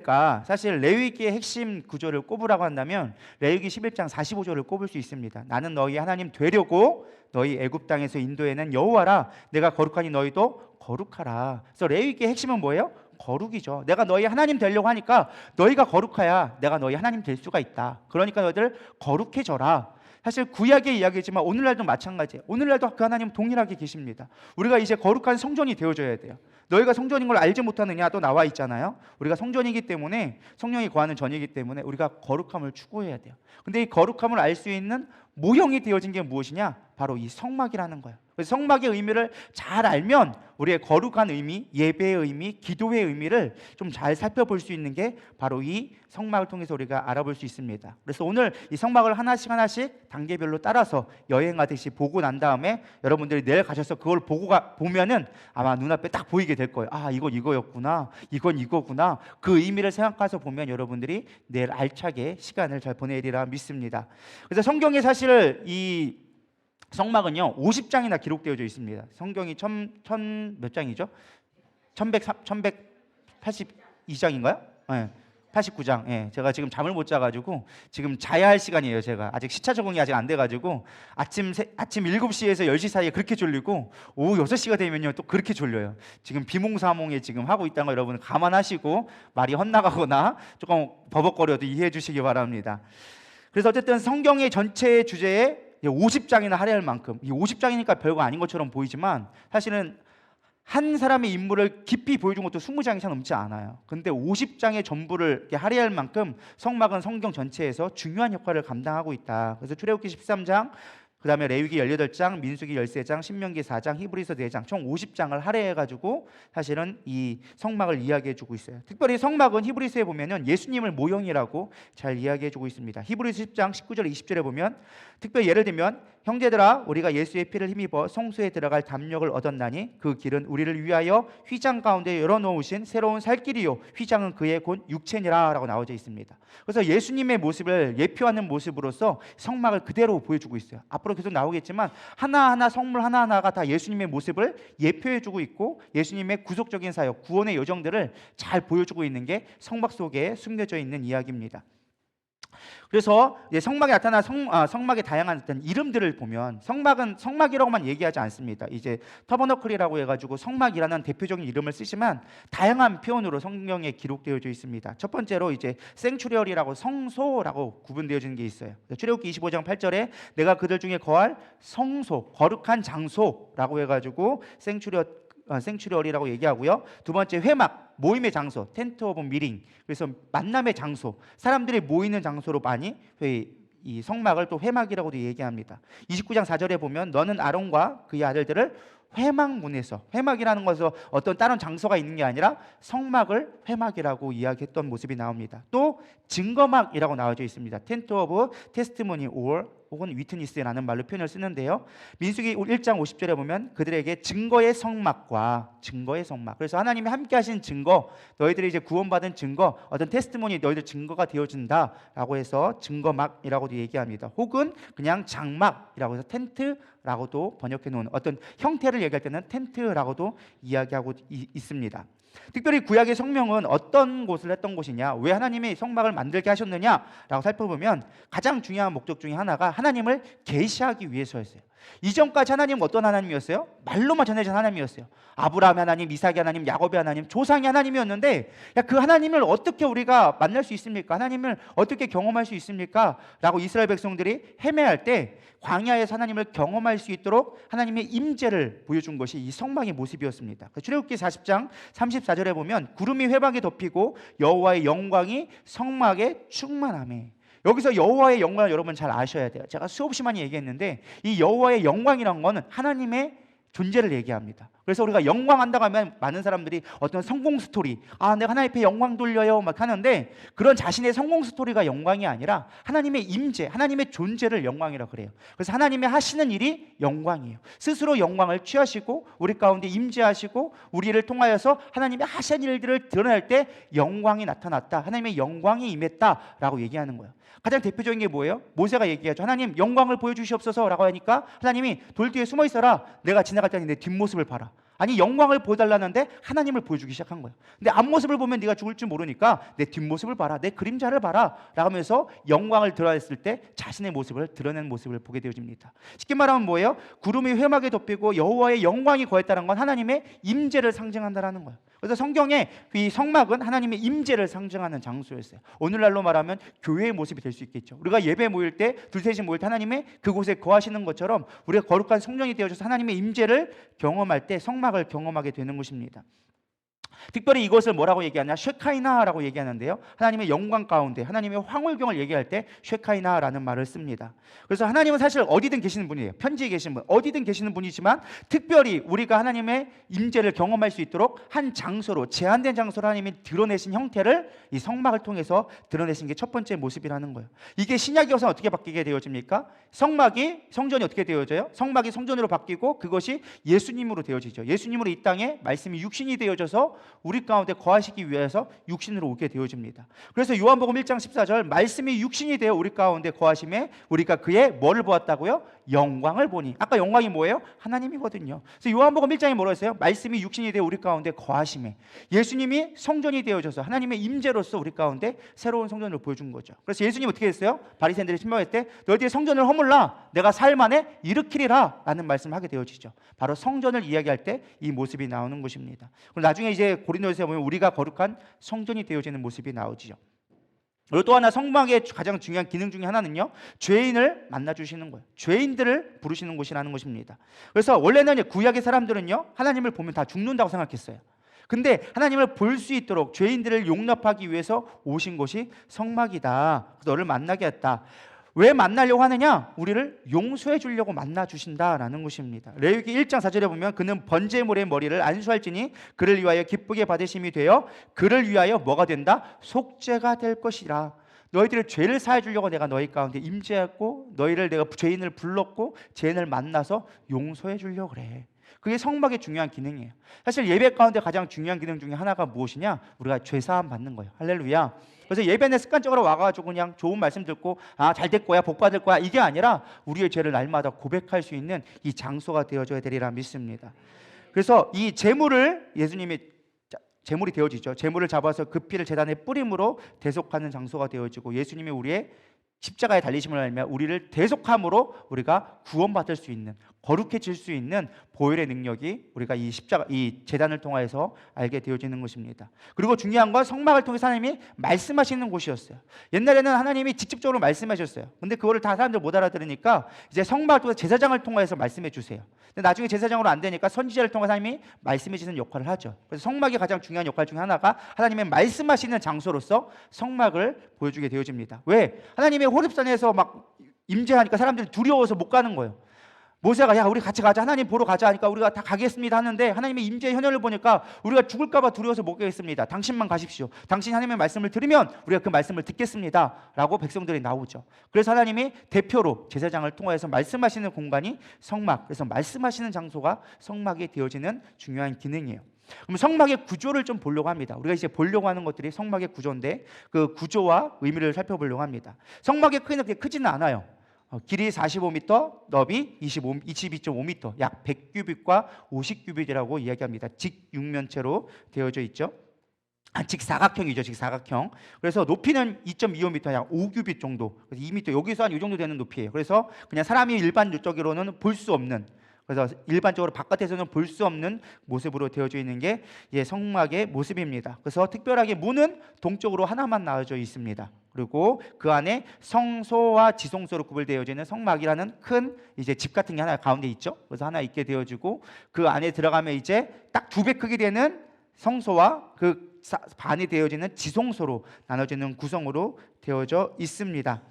그러니까 사실 레위기의 핵심 구조를 꼽으라고 한다면 레위기 11장 45절을 꼽을 수 있습니다. 나는 너희 하나님 되려고 너희 애굽 땅에서 인도해낸 여호와라. 내가 거룩하니 너희도 거룩하라. 그래서 레위기의 핵심은 뭐예요? 거룩이죠. 내가 너희 하나님 되려고 하니까 너희가 거룩해야 내가 너희 하나님 될 수가 있다. 그러니까 너희들 거룩해져라. 사실 구약의 이야기지만 오늘날도 마찬가지예요. 오늘날도 그 하나님 동일하게 계십니다. 우리가 이제 거룩한 성전이 되어줘야 돼요. 너희가 성전인 걸 알지 못하느냐 또 나와 있잖아요. 우리가 성전이기 때문에, 성령이 거하는 전이기 때문에 우리가 거룩함을 추구해야 돼요. 근데 이 거룩함을 알 수 있는 모형이 되어진 게 무엇이냐? 바로 이 성막이라는 거예요. 그래서 성막의 의미를 잘 알면 우리의 거룩한 의미, 예배의 의미, 기도의 의미를 좀 잘 살펴볼 수 있는 게 바로 이 성막을 통해서 우리가 알아볼 수 있습니다. 그래서 오늘 이 성막을 하나씩 하나씩 단계별로 따라서 여행하듯이 보고 난 다음에 여러분들이 내일 가셔서 그걸 보면은 아마 눈앞에 딱 보이게 될 거예요. 아, 이건 이거였구나, 이건 이거구나. 그 의미를 생각해서 보면 여러분들이 내일 알차게 시간을 잘 보내리라 믿습니다. 그래서 성경에 사실 이 성막은요 50장이나 기록되어져 있습니다. 성경이 몇 장이죠? 1182장인가요? 네, 89장. 예, 제가 지금 잠을 못 자가지고 지금 자야 할 시간이에요. 제가 아직 시차 적응이 아직 안 돼가지고 아침 7시에서 10시 사이에 그렇게 졸리고 오후 6시가 되면요 또 그렇게 졸려요. 지금 비몽사몽에 지금 하고 있다는 거 여러분 감안하시고 말이 헛나가거나 조금 버벅거려도 이해해 주시기 바랍니다. 그래서 어쨌든 성경의 전체 주제에 50장이나 할애할 만큼, 이 50장이니까 별거 아닌 것처럼 보이지만 사실은 한 사람의 인물을 깊이 보여준 것도 20장 이상 넘지 않아요. 근데 50장의 전부를 할애할 만큼 성막은 성경 전체에서 중요한 역할을 감당하고 있다. 그래서 출애굽기 13장, 그 다음에 레위기 18장, 민수기 13장, 신명기 4장, 히브리서 4장 총 50장을 할애해가지고 사실은 이 성막을 이야기해주고 있어요. 특별히 성막은 히브리서에 보면 예수님을 모형이라고 잘 이야기해주고 있습니다. 히브리서 10장 19절 20절에 보면 특별히 예를 들면 형제들아 우리가 예수의 피를 힘입어 성소에 들어갈 담력을 얻었나니 그 길은 우리를 위하여 휘장 가운데 열어놓으신 새로운 살 길이요 휘장은 그의 곧 육체니라 라고 나와져 있습니다. 그래서 예수님의 모습을 예표하는 모습으로서 성막을 그대로 보여주고 있어요. 앞으로 계속 나오겠지만 하나하나 성물 하나하나가 다 예수님의 모습을 예표해주고 있고 예수님의 구속적인 사역, 구원의 여정들을 잘 보여주고 있는 게 성막 속에 숨겨져 있는 이야기입니다. 그래서 성막에 나타난 성막의 다양한 어떤 이름들을 보면 성막은 성막이라고만 얘기하지 않습니다. 이제 터버너클이라고 해가지고 성막이라는 대표적인 이름을 쓰지만 다양한 표현으로 성경에 기록되어져 있습니다. 첫 번째로 이제 생추리얼이라고 성소라고 구분되어지는 게 있어요. 출애굽기 25장 8절에 내가 그들 중에 거할 성소, 거룩한 장소라고 해가지고 생추리얼이라고 얘기하고요. 두 번째 회막, 모임의 장소, 텐트 오브 미팅. 그래서 만남의 장소, 사람들이 모이는 장소로 많이 이 성막을 또 회막이라고도 얘기합니다. 29장 4절에 보면 너는 아론과 그의 아들들을 회막문에서, 회막이라는 것은 어떤 다른 장소가 있는 게 아니라 성막을 회막이라고 이야기했던 모습이 나옵니다. 또 증거막이라고 나와져 있습니다. 텐트 오브 테스티모니 혹은 위트니스라는 말로 표현을 쓰는데요. 민수기 1장 50절에 보면 그들에게 증거의 성막. 그래서 하나님이 함께 하신 증거, 너희들이 이제 구원받은 증거, 어떤 테스티모니 너희들 증거가 되어준다라고 해서 증거막이라고도 얘기합니다. 혹은 그냥 장막이라고 해서 텐트라고도 번역해 놓은 어떤 형태를 얘기할 때는 텐트라고도 이야기하고 있습니다. 특별히 구약의 성명은 어떤 곳을 했던 곳이냐, 왜 하나님이 성막을 만들게 하셨느냐라고 살펴보면 가장 중요한 목적 중에 하나가 하나님을 계시하기 위해서였어요. 이전까지 하나님은 어떤 하나님이었어요? 말로만 전해진 하나님이었어요. 아브라함의 하나님, 이삭의 하나님, 야곱의 하나님, 조상의 하나님이었는데 그 하나님을 어떻게 우리가 만날 수 있습니까? 하나님을 어떻게 경험할 수 있습니까? 라고 이스라엘 백성들이 헤매할 때 광야에서 하나님을 경험할 수 있도록 하나님의 임재를 보여준 것이 이 성막의 모습이었습니다. 출애굽기 40장 34절에 보면 구름이 회막에 덮이고 여호와의 영광이 성막에 충만하매. 여기서 여호와의 영광을 여러분 잘 아셔야 돼요. 제가 수없이 많이 얘기했는데 이 여호와의 영광이란 거는 하나님의 존재를 얘기합니다. 그래서 우리가 영광한다고 하면 많은 사람들이 어떤 성공 스토리, 내가 하나님 앞에 영광 돌려요 막 하는데 그런 자신의 성공 스토리가 영광이 아니라 하나님의 임재, 하나님의 존재를 영광이라고 그래요. 그래서 하나님의 하시는 일이 영광이에요. 스스로 영광을 취하시고 우리 가운데 임재하시고 우리를 통하여서 하나님의 하신 일들을 드러낼 때 영광이 나타났다, 하나님의 영광이 임했다라고 얘기하는 거예요. 가장 대표적인 게 뭐예요? 모세가 얘기하죠. 하나님 영광을 보여주시옵소서 라고 하니까 하나님이 돌 뒤에 숨어 있어라, 내가 지나갈 때 내 뒷모습을 봐라. 아니 영광을 보여달라는데 하나님을 보여주기 시작한 거예요. 근데 앞모습을 보면 네가 죽을 줄 모르니까 내 뒷모습을 봐라, 내 그림자를 봐라 라고 하면서 영광을 드러냈을 때 자신의 모습을 드러낸 모습을 보게 되어집니다. 쉽게 말하면 뭐예요? 구름이 회막에 덮이고 여호와의 영광이 거했다는 건 하나님의 임재를 상징한다라는 거예요. 그래서 성경에 이 성막은 하나님의 임재를 상징하는 장소였어요. 오늘날로 말하면 교회의 모습이 될 수 있겠죠. 우리가 예배 모일 때 둘셋이 모일 때 하나님의 그곳에 거하시는 것처럼 우리가 거룩한 성전이 되어져서 하나님의 임재를 경험할 때 성막을 경험하게 되는 것입니다. 특별히 이것을 뭐라고 얘기하냐? 쉐카이나라고 얘기하는데요. 하나님의 영광 가운데 하나님의 황홀경을 얘기할 때 쉐카이나라는 말을 씁니다. 그래서 하나님은 사실 어디든 계시는 분이에요. 편지에 계신 분, 어디든 계시는 분이지만 특별히 우리가 하나님의 임재를 경험할 수 있도록 한 장소로, 제한된 장소로 하나님이 드러내신 형태를 이 성막을 통해서 드러내신 게 첫 번째 모습이라는 거예요. 이게 신약에 와서 어떻게 바뀌게 되어집니까? 성전이 어떻게 되어져요? 성막이 성전으로 바뀌고 그것이 예수님으로 되어지죠. 예수님으로 이 땅에 말씀이 육신이 되어져서 우리 가운데 거하시기 위해서 육신으로 오게 되어집니다. 그래서 요한복음 1장 14절 말씀이 육신이 되어 우리 가운데 거하심에 우리가 그의 뭐를 보았다고요? 영광을 보니. 아까 영광이 뭐예요? 하나님이거든요. 그래서 요한복음 1장에 뭐라고 했어요? 말씀이 육신이 되어 우리 가운데 거하심에 예수님이 성전이 되어져서 하나님의 임재로서 우리 가운데 새로운 성전을 보여준 거죠. 그래서 예수님 어떻게 했어요? 바리새인들이 신방할 때 너희들이 성전을 허물라 내가 사흘 만에 일으키리라 라는 말씀을 하게 되어지죠. 바로 성전을 이야기할 때 이 모습이 나오는 것입니다. 그리고 나중에 이제 고린도서에 보면 우리가 거룩한 성전이 되어지는 모습이 나오지요. 그리고 또 하나 성막의 가장 중요한 기능 중에 하나는요, 죄인을 만나주시는 거예요. 죄인들을 부르시는 곳이라는 것입니다. 그래서 원래는 구약의 사람들은요 하나님을 보면 다 죽는다고 생각했어요. 근데 하나님을 볼 수 있도록 죄인들을 용납하기 위해서 오신 곳이 성막이다. 그래서 너를 만나게 했다. 왜 만나려고 하느냐? 우리를 용서해 주려고 만나 주신다라는 것입니다. 레위기 1장 4절에 보면 그는 번제물의 머리를 안수할지니 그를 위하여 기쁘게 받으심이 되어 그를 위하여 뭐가 된다? 속죄가 될 것이라. 너희들의 죄를 사해 주려고 내가 너희 가운데 임재했고 너희를 내가 죄인을 불렀고 죄인을 만나서 용서해 주려고 그래. 그게 성막의 중요한 기능이에요. 사실 예배 가운데 가장 중요한 기능 중에 하나가 무엇이냐? 우리가 죄사함 받는 거예요. 할렐루야. 그래서 예배는 습관적으로 와가지고 그냥 좋은 말씀 듣고 잘 될 거야, 복 받을 거야 이게 아니라 우리의 죄를 날마다 고백할 수 있는 이 장소가 되어줘야 되리라 믿습니다. 그래서 이 제물을 예수님이 제물이 되어지죠. 제물을 잡아서 그 피를 제단에 뿌림으로 대속하는 장소가 되어지고 예수님이 우리의 십자가에 달리심을 알며 우리를 대속함으로 우리가 구원받을 수 있는 거룩해질 수 있는 보혈의 능력이 우리가 이 제단을 통해서 알게 되어지는 것입니다. 그리고 중요한 건 성막을 통해서 하나님이 말씀하시는 곳이었어요. 옛날에는 하나님이 직접적으로 말씀하셨어요. 근데 그거를 다 사람들 못 알아들으니까 이제 성막을 통해서 제사장을 통해서 말씀해 주세요. 근데 나중에 제사장으로 안 되니까 선지자를 통해서 하나님이 말씀해 주시는 역할을 하죠. 그래서 성막의 가장 중요한 역할 중에 하나가 하나님의 말씀하시는 장소로서 성막을 보여주게 되어집니다. 왜? 하나님의 호렙산에서 막 임재하니까 사람들이 두려워서 못 가는 거예요. 모세가 야 우리 같이 가자, 하나님 보러 가자 하니까 우리가 다 가겠습니다 하는데 하나님의 임재의 현현을 보니까 우리가 죽을까 봐 두려워서 못 가겠습니다. 당신만 가십시오. 당신 하나님의 말씀을 들으면 우리가 그 말씀을 듣겠습니다 라고 백성들이 나오죠. 그래서 하나님이 대표로 제사장을 통해서 말씀하시는 공간이 성막, 그래서 말씀하시는 장소가 성막이 되어지는 중요한 기능이에요. 그럼 성막의 구조를 좀 보려고 합니다. 우리가 이제 보려고 하는 것들이 성막의 구조인데 그 구조와 의미를 살펴보려고 합니다. 성막의 크기는 그렇게 크지는 않아요. 길이 45m, 넓이 22.5m, 약 100규빗과 50규빗이라고 이야기합니다. 직육면체로 되어져 있죠. 직사각형이죠. 직사각형. 그래서 높이는 2.25m, 약 5규빗 정도. 그래서 2m, 여기서 한 이 정도 되는 높이예요. 그래서 그냥 사람이 일반적으로는 볼 수 없는, 그래서 일반적으로 바깥에서는 볼 수 없는 모습으로 되어져 있는 게 성막의 모습입니다. 그래서 특별하게 문은 동쪽으로 하나만 나와져 있습니다. 그리고 그 안에 성소와 지성소로 구별되어져 있는 성막이라는 큰 이제 집 같은 게 하나 가운데 있죠. 그래서 하나 있게 되어지고 그 안에 들어가면 이제 딱 2배 크기 되는 성소와 그 반이 되어지는 지성소로 나눠지는 구성으로 되어져 있습니다.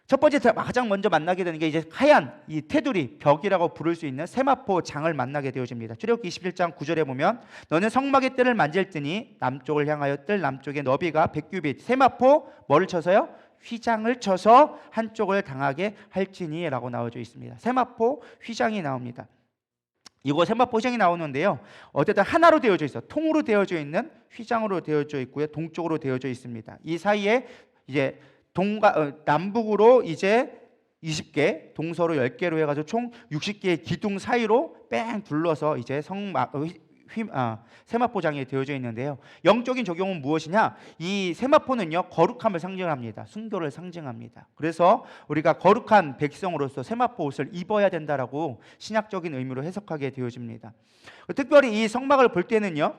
첫 번째 가장 먼저 만나게 되는 게 이제 하얀 이 테두리 벽이라고 부를 수 있는 세마포 장을 만나게 되어집니다. 출애굽기 21장 9절에 보면 너는 성막의 뜰을 만질지니 남쪽을 향하여 뜰 남쪽의 너비가 100규빗 세마포 뭐를 쳐서요? 휘장을 쳐서 한쪽을 당하게 할지니 라고 나와져 있습니다. 세마포 휘장이 나옵니다. 이거 세마포 휘장이 나오는데요, 어쨌든 하나로 되어져 있어요. 통으로 되어져 있는 휘장으로 되어져 있고요, 동쪽으로 되어져 있습니다. 이 사이에 이제 남북으로 이제 20개, 동서로 10개로 해가지고 총 60개의 기둥 사이로 뺑 둘러서 이제 세마포장이 되어져 있는데요. 영적인 적용은 무엇이냐? 이 세마포는요, 거룩함을 상징합니다. 순교를 상징합니다. 그래서 우리가 거룩한 백성으로서 세마포 옷을 입어야 된다라고 신약적인 의미로 해석하게 되어집니다. 특별히 이 성막을 볼 때는요,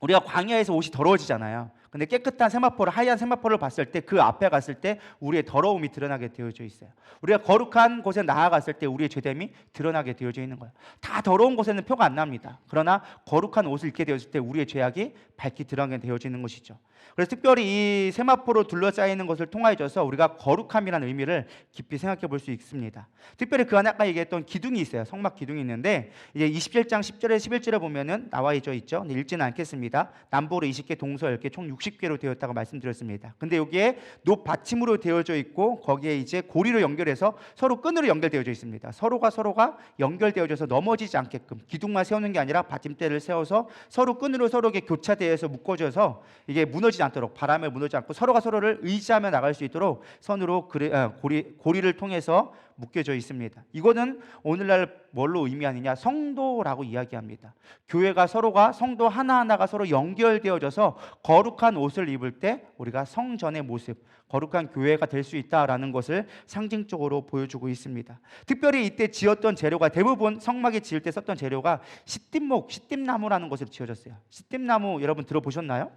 우리가 광야에서 옷이 더러워지잖아요. 근데 깨끗한 세마포를, 하얀 세마포를 봤을 때 그 앞에 갔을 때 우리의 더러움이 드러나게 되어져 있어요. 우리가 거룩한 곳에 나아갔을 때 우리의 죄됨이 드러나게 되어져 있는 거예요. 다 더러운 곳에는 표가 안 납니다. 그러나 거룩한 옷을 입게 되었을 때 우리의 죄악이 밝히 드러나게 되어지는 것이죠. 그래서 특별히 이 세마포로 둘러싸이는 것을 통하여서 우리가 거룩함이라는 의미를 깊이 생각해 볼 수 있습니다. 특별히 그 안에 아까 얘기했던 기둥이 있어요. 성막 기둥이 있는데 이제 27장 10절에 11절에 보면은 나와 있죠. 읽지는 않겠습니다. 남북으로 20개, 동서 10개, 총 60개로 되어 있다고 말씀드렸습니다. 근데 여기에 높 받침으로 되어져 있고 거기에 이제 고리로 연결해서 서로 끈으로 연결되어져 있습니다. 서로가 연결되어져서 넘어지지 않게끔 기둥만 세우는 게 아니라 받침대를 세워서 서로 끈으로 서로에게 교차되어서 묶어져서 이게 무너지지 않도록, 바람에 무너지지 않고 서로가 서로를 의지하며 나갈 수 있도록 선으로 고리를 통해서 묶여져 있습니다. 이거는 오늘날 뭘로 의미하느냐? 성도라고 이야기합니다. 교회가 성도 하나하나가 서로 연결되어져서 거룩한 옷을 입을 때 우리가 성전의 모습, 거룩한 교회가 될 수 있다라는 것을 상징적으로 보여주고 있습니다. 특별히 이때 지었던 재료가, 대부분 성막에 지을 때 썼던 재료가 시띠나무라는 것으로 지어졌어요. 시띠나무 여러분 들어보셨나요?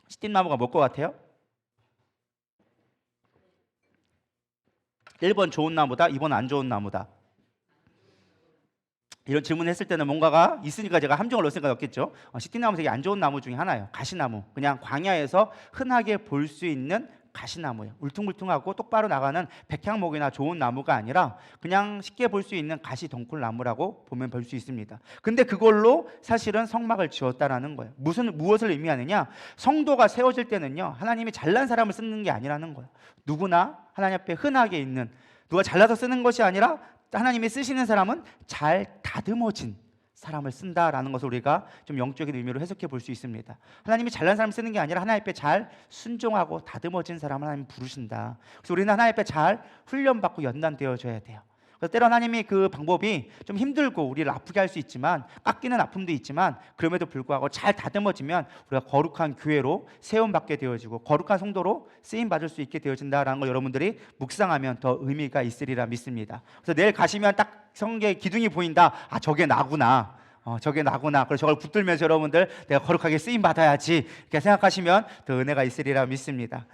시띠나무가 뭘 것 같아요? 1번 좋은 나무다, 2번 안 좋은 나무다. 이런 질문했을 때는 뭔가가 있으니까 제가 함정을 넣을 생각이 없겠죠. 시띠나무 되게 안 좋은 나무 중에 하나예요. 가시나무. 그냥 광야에서 흔하게 볼 수 있는 가시나무예요. 울퉁불퉁하고 똑바로 나가는 백향목이나 좋은 나무가 아니라 그냥 쉽게 볼 수 있는 가시 덩굴 나무라고 보면 볼 수 있습니다. 근데 그걸로 사실은 성막을 지었다라는 거예요. 무엇을 의미하느냐? 성도가 세워질 때는요, 하나님이 잘난 사람을 쓰는 게 아니라는 거예요. 누구나 하나님 앞에 흔하게 있는, 누가 잘나서 쓰는 것이 아니라 하나님이 쓰시는 사람은 잘 다듬어진 사람을 쓴다라는 것을 우리가 좀 영적인 의미로 해석해 볼 수 있습니다. 하나님이 잘난 사람 쓰는 게 아니라 하나님 앞에 잘 순종하고 다듬어진 사람을 하나님 부르신다. 그래서 우리는 하나님 앞에 잘 훈련받고 연단되어져야 돼요. 그래서 때로 하나님이 그 방법이 좀 힘들고 우리를 아프게 할 수 있지만, 깎이는 아픔도 있지만, 그럼에도 불구하고 잘 다듬어지면 우리가 거룩한 교회로 세움받게 되어지고 거룩한 성도로 쓰임받을 수 있게 되어진다라는 걸 여러분들이 묵상하면 더 의미가 있으리라 믿습니다. 그래서 내일 가시면 딱 성경의 기둥이 보인다. 아, 저게 나구나. 저게 나구나. 그래서 저걸 붙들면서 여러분들 내가 거룩하게 쓰임받아야지 이렇게 생각하시면 더 은혜가 있으리라 믿습니다.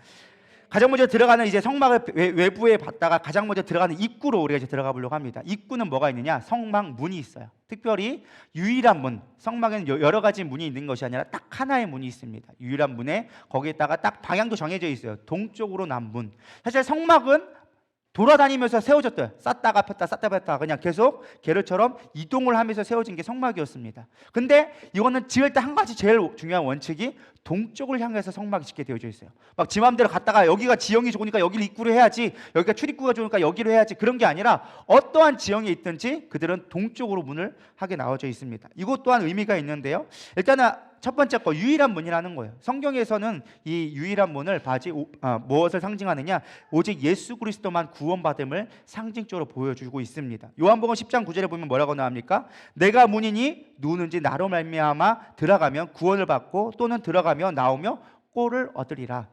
가장 먼저 들어가는 이제 성막을 외부에 봤다가 가장 먼저 들어가는 입구로 우리가 이제 들어가 보려고 합니다. 입구는 뭐가 있느냐? 성막 문이 있어요. 특별히 유일한 문, 성막에는 여러 가지 문이 있는 것이 아니라 딱 하나의 문이 있습니다. 유일한 문에 거기에다가 딱 방향도 정해져 있어요. 동쪽으로 난 문. 사실 성막은 돌아다니면서 세워졌대요. 쌌다가 폈다 쌌다 폈다 그냥 계속 계를처럼 이동을 하면서 세워진 게 성막이었습니다. 근데 이거는 지을 때 한 가지 제일 중요한 원칙이 동쪽을 향해서 성막이 짓게 되어져 있어요. 막 지 맘대로 갔다가 여기가 지형이 좋으니까 여기를 입구로 해야지, 여기가 출입구가 좋으니까 여기로 해야지, 그런 게 아니라 어떠한 지형에 있든지 그들은 동쪽으로 문을 하게 나와져 있습니다. 이것 또한 의미가 있는데요. 일단은 첫 번째 거, 유일한 문이라는 거예요. 성경에서는 이 유일한 문을 무엇을 상징하느냐? 오직 예수 그리스도만 구원받음을 상징적으로 보여주고 있습니다. 요한복음 10장 9절에 보면 뭐라고 나옵니까? 내가 문이니 누구든지 나로 말미암아 들어가면 구원을 받고 또는 들어가며 나오며 꼴을 얻으리라.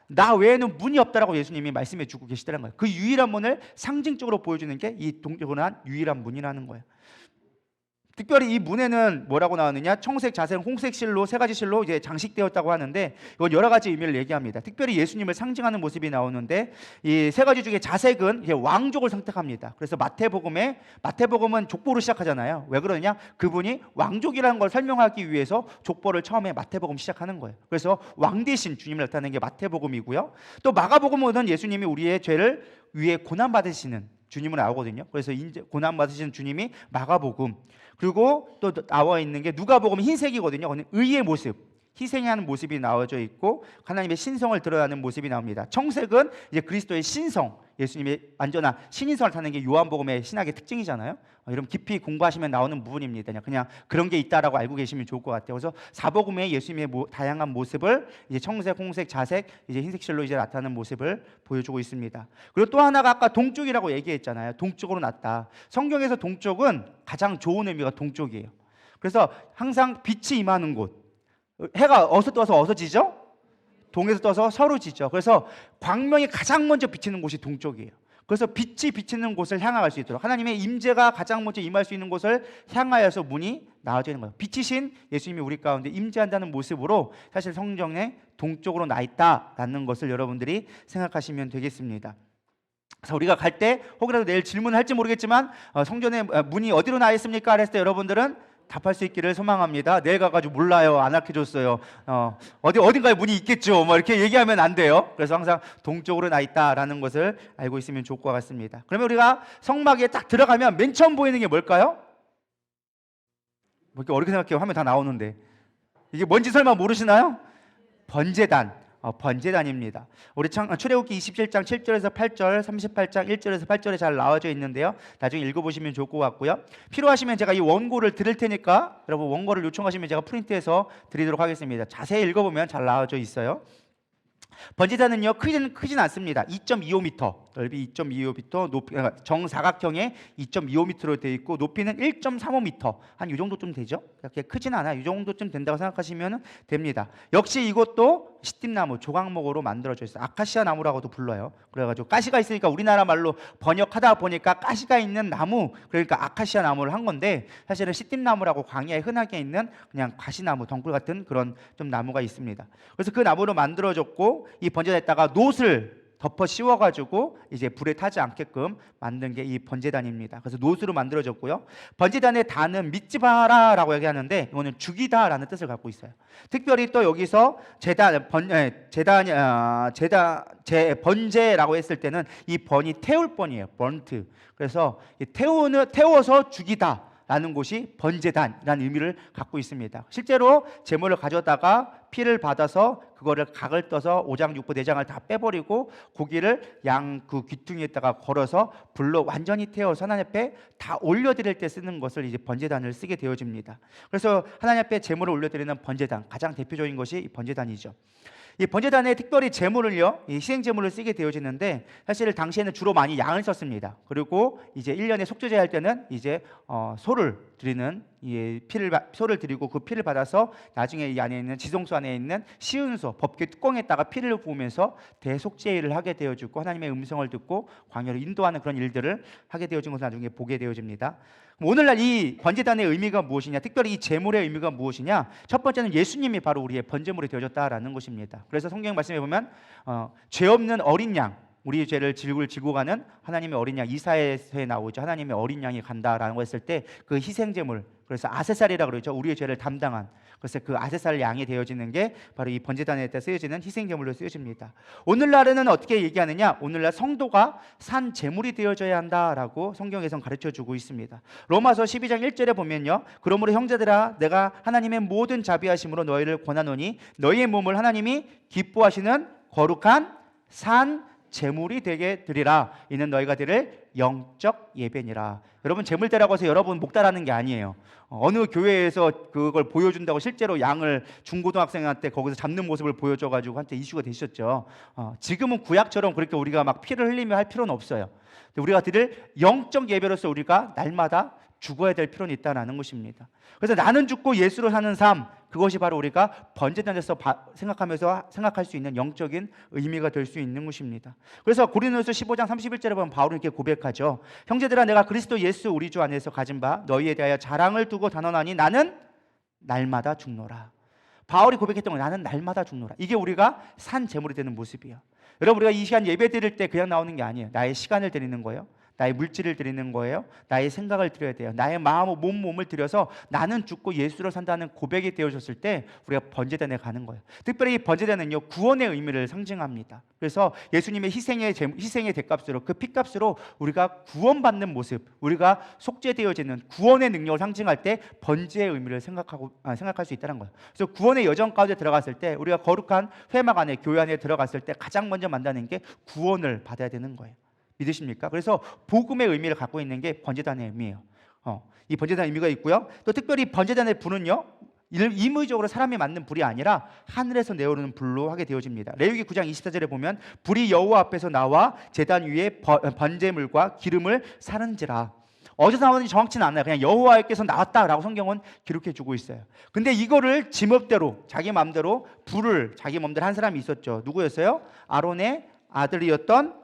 나 외에는 문이 없다라고 예수님이 말씀해 주고 계시다는 거예요. 그 유일한 문을 상징적으로 보여주는 게 이 동쪽으로 유일한 문이라는 거예요. 특별히 이 문에는 뭐라고 나오느냐? 청색, 자색, 홍색 실로 세 가지 실로 이제 장식되었다고 하는데, 이건 여러 가지 의미를 얘기합니다. 특별히 예수님을 상징하는 모습이 나오는데, 이 세 가지 중에 자색은 이제 왕족을 선택합니다. 그래서 마태복음은 족보로 시작하잖아요. 왜 그러냐? 그분이 왕족이라는 걸 설명하기 위해서 족보를 처음에 마태복음 시작하는 거예요. 그래서 왕 대신 주님을 나타내는 게 마태복음이고요. 또 마가복음은 예수님이 우리의 죄를 위해 고난 받으시는 주님은 나오거든요. 그래서 고난 받으시는 주님이 마가복음. 그리고 또 나와 있는 게 누가복음, 흰색이거든요. 의의 모습, 희생하는 모습이 나와져 있고 하나님의 신성을 드러나는 모습이 나옵니다. 청색은 이제 그리스도의 신성, 예수님의 완전한 신인성을 타는 게 요한복음의 신학의 특징이잖아요. 여러분 깊이 공부하시면 나오는 부분입니다. 그냥 그런 게 있다라고 알고 계시면 좋을 것 같아요. 그래서 사복음의 예수님의 다양한 모습을 이제 청색, 홍색, 자색, 이제 흰색실로 이제 나타나는 모습을 보여주고 있습니다. 그리고 또 하나가 아까 동쪽이라고 얘기했잖아요. 동쪽으로 났다. 성경에서 동쪽은 가장 좋은 의미가 동쪽이에요. 그래서 항상 빛이 임하는 곳, 해가 어디서 떠서 어디서 지죠? 동에서 떠서 서로 지죠. 그래서 광명이 가장 먼저 비치는 곳이 동쪽이에요. 그래서 빛이 비치는 곳을 향할 수 있도록 하나님의 임재가 가장 먼저 임할 수 있는 곳을 향하여서 문이 나와져 있는 거예요. 빛이신 예수님이 우리 가운데 임재한다는 모습으로 사실 성경에 동쪽으로 나 있다라는 것을 여러분들이 생각하시면 되겠습니다. 그래서 우리가 갈 때 혹이라도 내일 질문할지 모르겠지만 성전에 문이 어디로 나 있습니까? 그랬을 때 여러분들은 답할 수 있기를 소망합니다. 내일 가가지고 몰라요, 안 알려줬어요. 어딘가에 문이 있겠죠. 뭐 이렇게 얘기하면 안 돼요. 그래서 항상 동쪽으로 나 있다라는 것을 알고 있으면 좋을 것 같습니다. 그러면 우리가 성막에 딱 들어가면 맨 처음 보이는 게 뭘까요? 뭐 이렇게 어렵게 생각해요. 화면 다 나오는데 이게 뭔지 설마 모르시나요? 번제단. 번제단입니다. 우리 출애굽기 27장 7절에서 8절, 38장 1절에서 8절에 잘 나와져 있는데요. 나중에 읽어보시면 좋을 것 같고요. 필요하시면 제가 이 원고를 드릴 테니까 여러분 원고를 요청하시면 제가 프린트해서 드리도록 하겠습니다. 자세히 읽어보면 잘 나와져 있어요. 번제단은요 크진 않습니다. 2.25m 넓이 2.25m, 높이 정사각형에 2.25m로 되어 있고 높이는 1.35m 한 이 정도쯤 되죠. 그렇게 크진 않아요. 이 정도쯤 된다고 생각하시면 됩니다. 역시 이것도 시띠나무 조각목으로 만들어져 있어요. 아카시아 나무라고도 불러요. 그래가지고 가시가 있으니까 우리나라 말로 번역하다 보니까 가시가 있는 나무, 그러니까 아카시아 나무를 한 건데 사실은 시띠나무라고 광야에 흔하게 있는 그냥 가시나무 덩굴 같은 그런 좀 나무가 있습니다. 그래서 그 나무로 만들어졌고 이 번제단에다가 놋을 덮어 씌워가지고 이제 불에 타지 않게끔 만든 게 이 번제단입니다. 그래서 놋으로 만들어졌고요. 번제단의 단은 미츠바라라고 얘기하는데 이거는 죽이다라는 뜻을 갖고 있어요. 특별히 또 여기서 번제라고 했을 때는 이 번이 태울 번이에요. 번트. 그래서 태워서 죽이다. 라는 곳이 번제단이라는 의미를 갖고 있습니다. 실제로 제물을 가져다가 피를 받아서 그거를 각을 떠서 오장육부 내장을 다 빼버리고 고기를 양 그 귀퉁이에다가 걸어서 불로 완전히 태워서 하나님 앞에 다 올려드릴 때 쓰는 것을 이제 번제단을 쓰게 되어집니다. 그래서 하나님 앞에 제물을 올려드리는 번제단, 가장 대표적인 것이 이 번제단이죠. 이 번제단에 특별히 제물을요, 이 희생 제물을 쓰게 되어지는데 사실 당시에는 주로 많이 양을 썼습니다. 그리고 이제 1년에 속죄제 할 때는 이제 소를 드리는 소를 드리고 그 피를 받아서 나중에 이 안에 있는 지성소 안에 있는 시은소 법궤 뚜껑에다가 피를 부으면서 대속죄를 하게 되어지고 하나님의 음성을 듣고 광야로 인도하는 그런 일들을 하게 되어진 것을 나중에 보게 되어집니다. 오늘날 이 번제단의 의미가 무엇이냐, 특별히 이 제물의 의미가 무엇이냐, 첫 번째는 예수님이 바로 우리의 번제물이 되어졌다라는 것입니다. 그래서 성경 말씀에 보면 죄 없는 어린 양, 우리의 죄를 지고 가는 하나님의 어린 양, 이사야서에 나오죠. 하나님의 어린 양이 간다라는 거 했을 때 그 희생제물, 그래서 아세살이라고 그러죠. 우리의 죄를 담당한, 그래서 그 아세살 양이 되어지는 게 바로 이 번제단에 쓰여지는 희생제물로 쓰여집니다. 오늘날에는 어떻게 얘기하느냐, 오늘날 성도가 산 제물이 되어져야 한다라고 성경에선 가르쳐주고 있습니다. 로마서 12장 1절에 보면요, 그러므로 형제들아 내가 하나님의 모든 자비하심으로 너희를 권하노니 너희의 몸을 하나님이 기뻐하시는 거룩한 산 제물이 되게 드리라. 이는 너희가 드릴 영적 예배니라. 여러분, 제물대라고 해서 여러분 목 따라하는 게 아니에요. 어느 교회에서 그걸 보여준다고 실제로 양을 중고등학생한테 거기서 잡는 모습을 보여줘가지고 한때 이슈가 되셨죠. 지금은 구약처럼 그렇게 우리가 막 피를 흘리며 할 필요는 없어요. 우리가 드릴 영적 예배로서 우리가 날마다 죽어야 될 필요는 있다는 것입니다. 그래서 나는 죽고 예수로 사는 삶, 그것이 바로 우리가 번제단에서 생각할 수 있는 영적인 의미가 될 수 있는 것입니다. 그래서 고린도후서 15장 31절에 보면 바울은 이렇게 고백하죠. 형제들아 내가 그리스도 예수 우리 주 안에서 가진 바 너희에 대하여 자랑을 두고 단언하니 나는 날마다 죽노라. 바울이 고백했던 건 나는 날마다 죽노라. 이게 우리가 산 제물이 되는 모습이에요. 여러분, 우리가 이 시간 예배 드릴 때 그냥 나오는 게 아니에요. 나의 시간을 드리는 거예요. 나의 물질을 드리는 거예요. 나의 생각을 드려야 돼요. 나의 마음과 몸을 드려서 나는 죽고 예수로 산다는 고백이 되어졌을 때 우리가 번제단에 가는 거예요. 특별히 이 번제단은요, 구원의 의미를 상징합니다. 그래서 예수님의 희생의 대값으로, 그 피값으로 우리가 구원받는 모습, 우리가 속죄되어지는 구원의 능력을 상징할 때 번제의 의미를 생각할 수 있다는 거예요. 그래서 구원의 여정 가운데 들어갔을 때, 우리가 거룩한 회막 안에, 교회 안에 들어갔을 때 가장 먼저 만나는 게 구원을 받아야 되는 거예요. 믿으십니까? 그래서 복음의 의미를 갖고 있는 게 번제단의 의미예요. 이 번제단의 의미가 있고요. 또 특별히 번제단의 불은요, 임의적으로 사람이 만든 불이 아니라 하늘에서 내오르는 불로 하게 되어집니다. 레위기 9장 24절에 보면 불이 여호와 앞에서 나와 제단 위에 번제물과 기름을 사른지라. 어디서 나오는지 정확치는 않아요. 그냥 여호와께서 나왔다라고 성경은 기록해 주고 있어요. 근데 이거를 지멋대로 자기 마음대로 불을 자기 마음대로 한 사람이 있었죠. 누구였어요? 아론의 아들이었던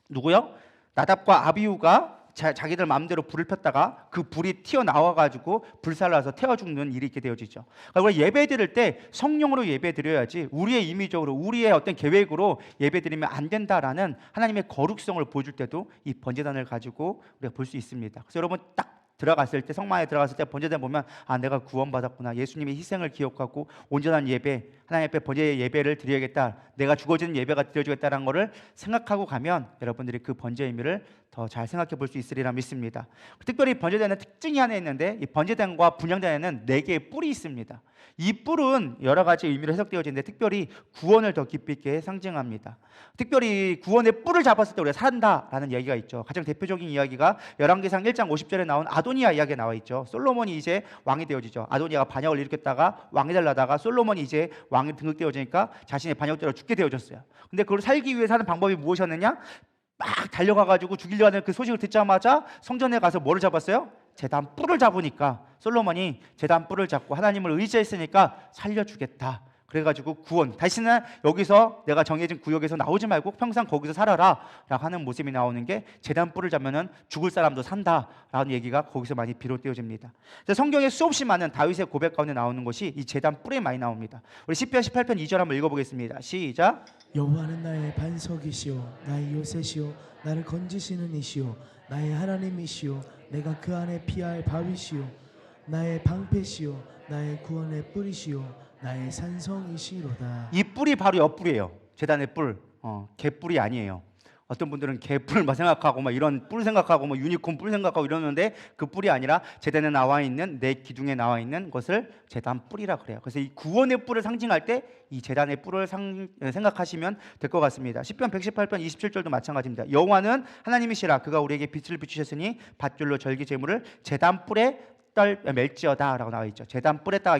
누구요? 나답과 아비후가 자기들 마음대로 불을 폈다가 그 불이 튀어나와가지고 불살라서 태워 죽는 일이 있게 되어지죠. 그러니까 우리가 예배 드릴 때 성령으로 예배 드려야지 우리의 임의적으로 우리의 어떤 계획으로 예배 드리면 안 된다라는 하나님의 거룩성을 보여줄 때도 이 번제단을 가지고 우리가 볼 수 있습니다. 그래서 여러분 딱 들어갔을 때, 성막에 들어갔을 때 번제단 보면 내가 구원받았구나, 예수님의 희생을 기억하고 온전한 예배, 하나님 앞에 번제의 예배를 드려야겠다, 내가 죽어지는 예배가 드려주겠다는 것을 생각하고 가면 여러분들이 그 번제의 의미를 더 잘 생각해 볼 수 있으리라 믿습니다. 특별히 번제단에는 특징이 하나 있는데, 이 번제단과 분향단에는 4개의 뿔이 있습니다. 이 뿔은 여러 가지 의미로 해석되어지는데 특별히 구원을 더 깊이 있게 상징합니다. 특별히 구원의 뿔을 잡았을 때 우리가 산다라는 이야기가 있죠. 가장 대표적인 이야기가 열왕기상 1장 50절에 나온 아도니아 이야기가 나와 있죠. 솔로몬이 이제 왕이 되어지죠. 아도니아가 반역을 일으켰다가 왕이 되려다가 솔로몬이 이제 왕이 등극되어지니까 자신의 반역대로 죽게 되어졌어요. 근데 그걸 살기 위해서 하는 방법이 무엇이었느냐? 막 달려가가지고 죽이려 하는 그 소식을 듣자마자 성전에 가서 뭐를 잡았어요? 제단 뿔을 잡으니까 솔로몬이 제단 뿔을 잡고 하나님을 의지했으니까 살려주겠다. 그래가지고 구원, 다시는 여기서 내가 정해진 구역에서 나오지 말고 평생 거기서 살아라 라고 하는 모습이 나오는 게 제단 뿔을 잡으면 죽을 사람도 산다 라는 얘기가 거기서 많이 비롯되어집니다. 성경에 수없이 많은 다윗의 고백 가운데 나오는 것이 이 제단 뿔에 많이 나옵니다. 우리 시편 18편 2절 한번 읽어보겠습니다. 시작. 여호와는 나의 반석이시요 나의 요새시요 나를 건지시는 이시요 나의 하나님이시요 내가 그 안에 피할 바위시요 나의 방패시요 나의 구원의 뿔이시요 나의 산성이시로다. 이 뿔이 바로 옆뿔이에요. 제단의 뿔, 개뿔이 아니에요. 어떤 분들은 개뿔 생각하고 이런 뿔 생각하고 유니콘 뿔 생각하고 이러는데 그 뿔이 아니라 제단에 나와 있는 내 기둥에 나와 있는 것을 제단 뿔이라 그래요. 그래서 이 구원의 뿔을 상징할 때 이 제단의 뿔을 생각하시면 될 것 같습니다. 시편 118편 27절도 마찬가지입니다. 여호와는 하나님이시라 그가 우리에게 빛을 비추셨으니 밧줄로 절기 제물을 제단 뿔에 멜지어다라고 나와 있죠. 제단 뿔에다가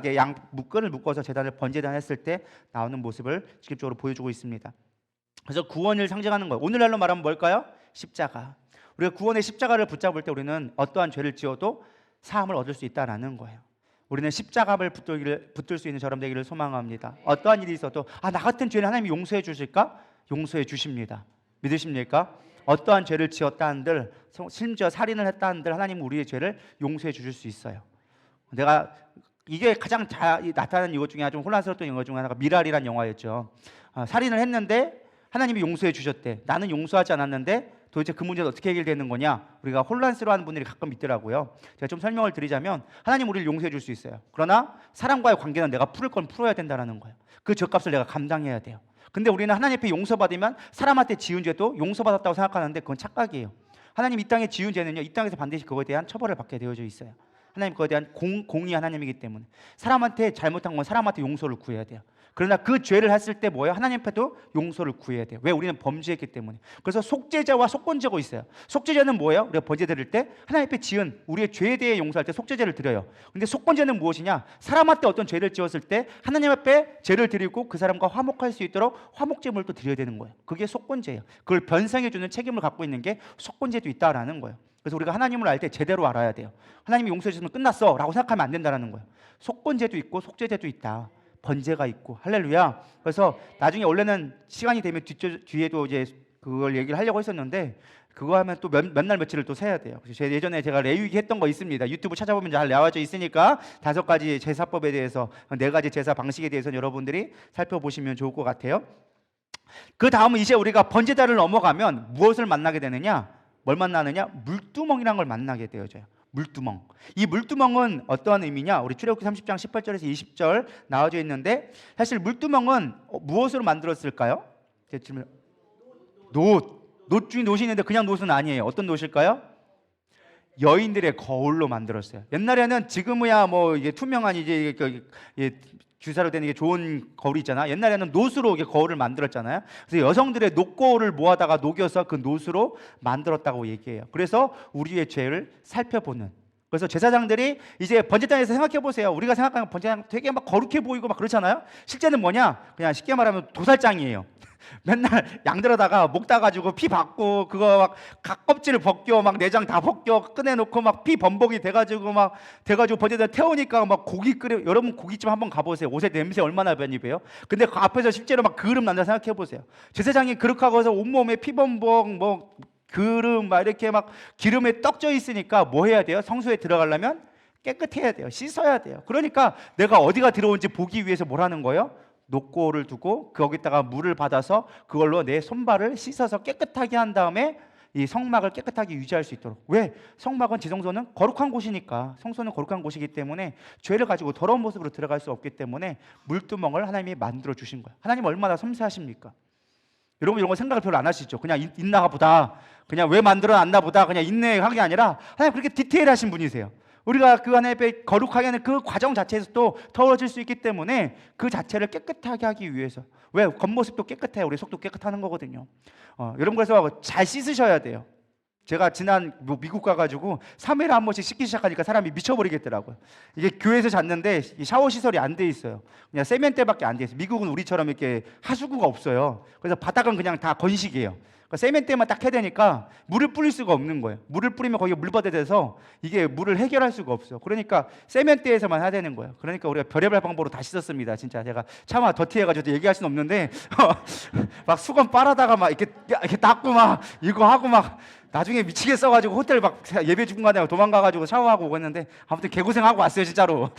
끈을 묶어서 제단을 번제단했을 때 나오는 모습을 직접적으로 보여주고 있습니다. 그래서 구원을 상징하는 거예요. 오늘날로 말하면 뭘까요? 십자가. 우리가 구원의 십자가를 붙잡을 때 우리는 어떠한 죄를 지어도 사함을 얻을 수 있다라는 거예요. 우리는 십자가를 붙들 수 있는 저럼 되기를 소망합니다. 어떠한 일이 있어도 나 같은 죄는 하나님이 용서해 주실까? 용서해 주십니다. 믿으십니까? 어떠한 죄를 지었다 한들, 심지어 살인을 했다 한들 하나님은 우리의 죄를 용서해 주실 수 있어요. 이게 가장 나타나는 이것 중에 좀 혼란스러웠던 영화 중에 하나가 미랄이라는 영화였죠. 살인을 했는데 하나님이 용서해 주셨대. 나는 용서하지 않았는데 도대체 그 문제는 어떻게 해결되는 거냐? 우리가 혼란스러워하는 분들이 가끔 있더라고요. 제가 좀 설명을 드리자면 하나님 우리를 용서해 줄 수 있어요. 그러나 사람과의 관계는 내가 풀을 건 풀어야 된다는 거예요. 그 죗값을 내가 감당해야 돼요. 근데 우리는 하나님 앞에 용서받으면 사람한테 지은 죄도 용서받았다고 생각하는데 그건 착각이에요. 하나님 이 땅에 지은 죄는요, 이 땅에서 반드시 그거에 대한 처벌을 받게 되어져 있어요. 하나님 그거에 대한 공의 하나님이기 때문에 사람한테 잘못한 건 사람한테 용서를 구해야 돼요. 그러나 그 죄를 했을 때 뭐예요? 하나님 앞에도 용서를 구해야 돼요. 왜? 우리는 범죄했기 때문에. 그래서 속죄제와 속건제가 있어요. 속죄제는 뭐예요? 우리가 번제 드릴 때 하나님 앞에 지은 우리의 죄에 대해 용서할 때 속죄제를 드려요. 근데 속건제는 무엇이냐? 사람한테 어떤 죄를 지었을 때 하나님 앞에 죄를 드리고 그 사람과 화목할 수 있도록 화목제물을 또 드려야 되는 거예요. 그게 속건제예요. 그걸 변상해 주는 책임을 갖고 있는 게 속건제도 있다라는 거예요. 그래서 우리가 하나님을 알 때 제대로 알아야 돼요. 하나님이 용서해 주시면 끝났어 라고 생각하면 안 된다는 거예요. 속건제도 있고 속죄제도 있다. 번제가 있고. 할렐루야. 그래서 나중에 원래는 시간이 되면 뒤에도 이제 그걸 얘기를 하려고 했었는데 그거 하면 또 몇 날 며칠을 또 세야 돼요. 그래서 예전에 제가 레위기 했던 거 있습니다. 유튜브 찾아보면 잘 나와져 있으니까 5가지 제사법에 대해서 4가지 제사 방식에 대해서 여러분들이 살펴보시면 좋을 것 같아요. 그 다음은 이제 우리가 번제단을 넘어가면 무엇을 만나게 되느냐? 뭘 만나느냐? 물두멍이라는 걸 만나게 되어져요. 물두멍. 이 물두멍은 어떠한 의미냐? 우리 출애굽기 30장 18절에서 20절 나와져 있는데 사실 물두멍은 무엇으로 만들었을까요? 제 질문. 노 중에 노이 있는데 그냥 노은 아니에요. 어떤 노일까요? 여인들의 거울로 만들었어요. 옛날에는 지금이야 뭐 이게 투명한 이제 주사로 된 이게 좋은 거울이 있잖아. 옛날에는 노수로 이게 거울을 만들었잖아요. 그래서 여성들의 녹거울을 모아다가 녹여서 그 노수로 만들었다고 얘기해요. 그래서 우리의 죄를 살펴보는. 그래서 제사장들이 이제 번제단에서 생각해 보세요. 우리가 생각하는 번제단 되게 막 거룩해 보이고 막 그렇잖아요. 실제는 뭐냐? 그냥 쉽게 말하면 도살장이에요. 맨날 양들어다가 목 따가지고 피 받고 그거 막 껍질을 벗겨 막 내장 다 벗겨 꺼내놓고 막 피 범벅이 돼가지고 번제단 태우니까 막 고기 끓여. 여러분 고깃집 한번 가보세요. 옷에 냄새 얼마나 변입해요. 근데 그 앞에서 실제로 막 그름 난다 생각해 보세요. 제사장이 그렇게 하고서 온몸에 피 범벅 뭐 그름 막 이렇게 막 기름에 떡져 있으니까 뭐 해야 돼요? 성소에 들어가려면 깨끗해야 돼요. 씻어야 돼요. 그러니까 내가 어디가 들어온지 보기 위해서 뭘 하는 거예요? 녹고를 두고 거기다가 물을 받아서 그걸로 내 손발을 씻어서 깨끗하게 한 다음에 이 성막을 깨끗하게 유지할 수 있도록. 왜? 성막은 지성소는 거룩한 곳이니까. 성소는 거룩한 곳이기 때문에 죄를 가지고 더러운 모습으로 들어갈 수 없기 때문에 물두멍을 하나님이 만들어 주신 거예요. 하나님 얼마나 섬세하십니까? 여러분 이런 거 생각을 별로 안 하시죠? 그냥 있나 보다, 그냥 왜 만들어 놨나 보다, 그냥 있네 하는 게 아니라 하나님 그렇게 디테일하신 분이세요. 우리가 그 안에 거룩하게 하는 그 과정 자체에서 또 더러워질 수 있기 때문에 그 자체를 깨끗하게 하기 위해서. 왜? 겉모습도 깨끗해야 우리 속도 깨끗하는 거거든요. 여러분 그래서 잘 씻으셔야 돼요. 제가 지난 미국 가가지고 3일에 한 번씩 씻기 시작하니까 사람이 미쳐버리겠더라고요. 이게 교회에서 잤는데 샤워 시설이 안 돼 있어요. 그냥 세면대밖에 안 돼 있어요. 미국은 우리처럼 이렇게 하수구가 없어요. 그래서 바닥은 그냥 다 건식이에요. 그러니까 세면대만 딱 해야 되니까 물을 뿌릴 수가 없는 거예요. 물을 뿌리면 거기에 물버대 돼서 이게 물을 해결할 수가 없어요. 그러니까 세면대에서만 해야 되는 거예요. 그러니까 우리가 별의별 방법으로 다 씻었습니다. 진짜 제가 차마 더티해가지고 얘기할 수는 없는데 막 수건 빨아다가 막 이렇게 닦고 막 이거 하고 막 나중에 미치겠어가지고 호텔 막 예배 중간에 도망가가지고 샤워하고 오고 했는데 아무튼 개고생하고 왔어요 진짜로.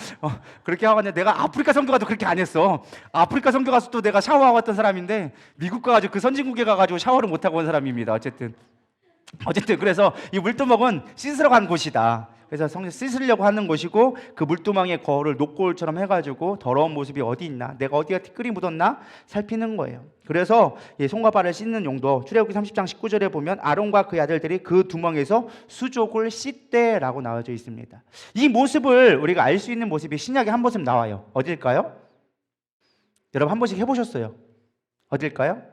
그렇게 하고 왔는데 내가 아프리카 선교 가도 그렇게 안 했어. 아프리카 선교 가서 또 내가 샤워하고 왔던 사람인데 미국 가가지고 그 선진국에 가가지고 샤워를 못하고 온 사람입니다. 어쨌든 그래서 이 물두멍은 씻으러 간 곳이다. 그래서 씻으려고 하는 곳이고 그 물두멍의 거울을 녹거울처럼 해가지고 더러운 모습이 어디 있나, 내가 어디가 티끌이 묻었나 살피는 거예요. 그래서 손과 발을 씻는 용도, 출애굽기 30장 19절에 보면 아론과 그의 아들들이 그 두멍에서 수족을 씻대라고 나와져 있습니다. 이 모습을 우리가 알 수 있는 모습이 신약에 한 모습 나와요. 어딜까요? 여러분 한 번씩 해보셨어요? 어딜까요?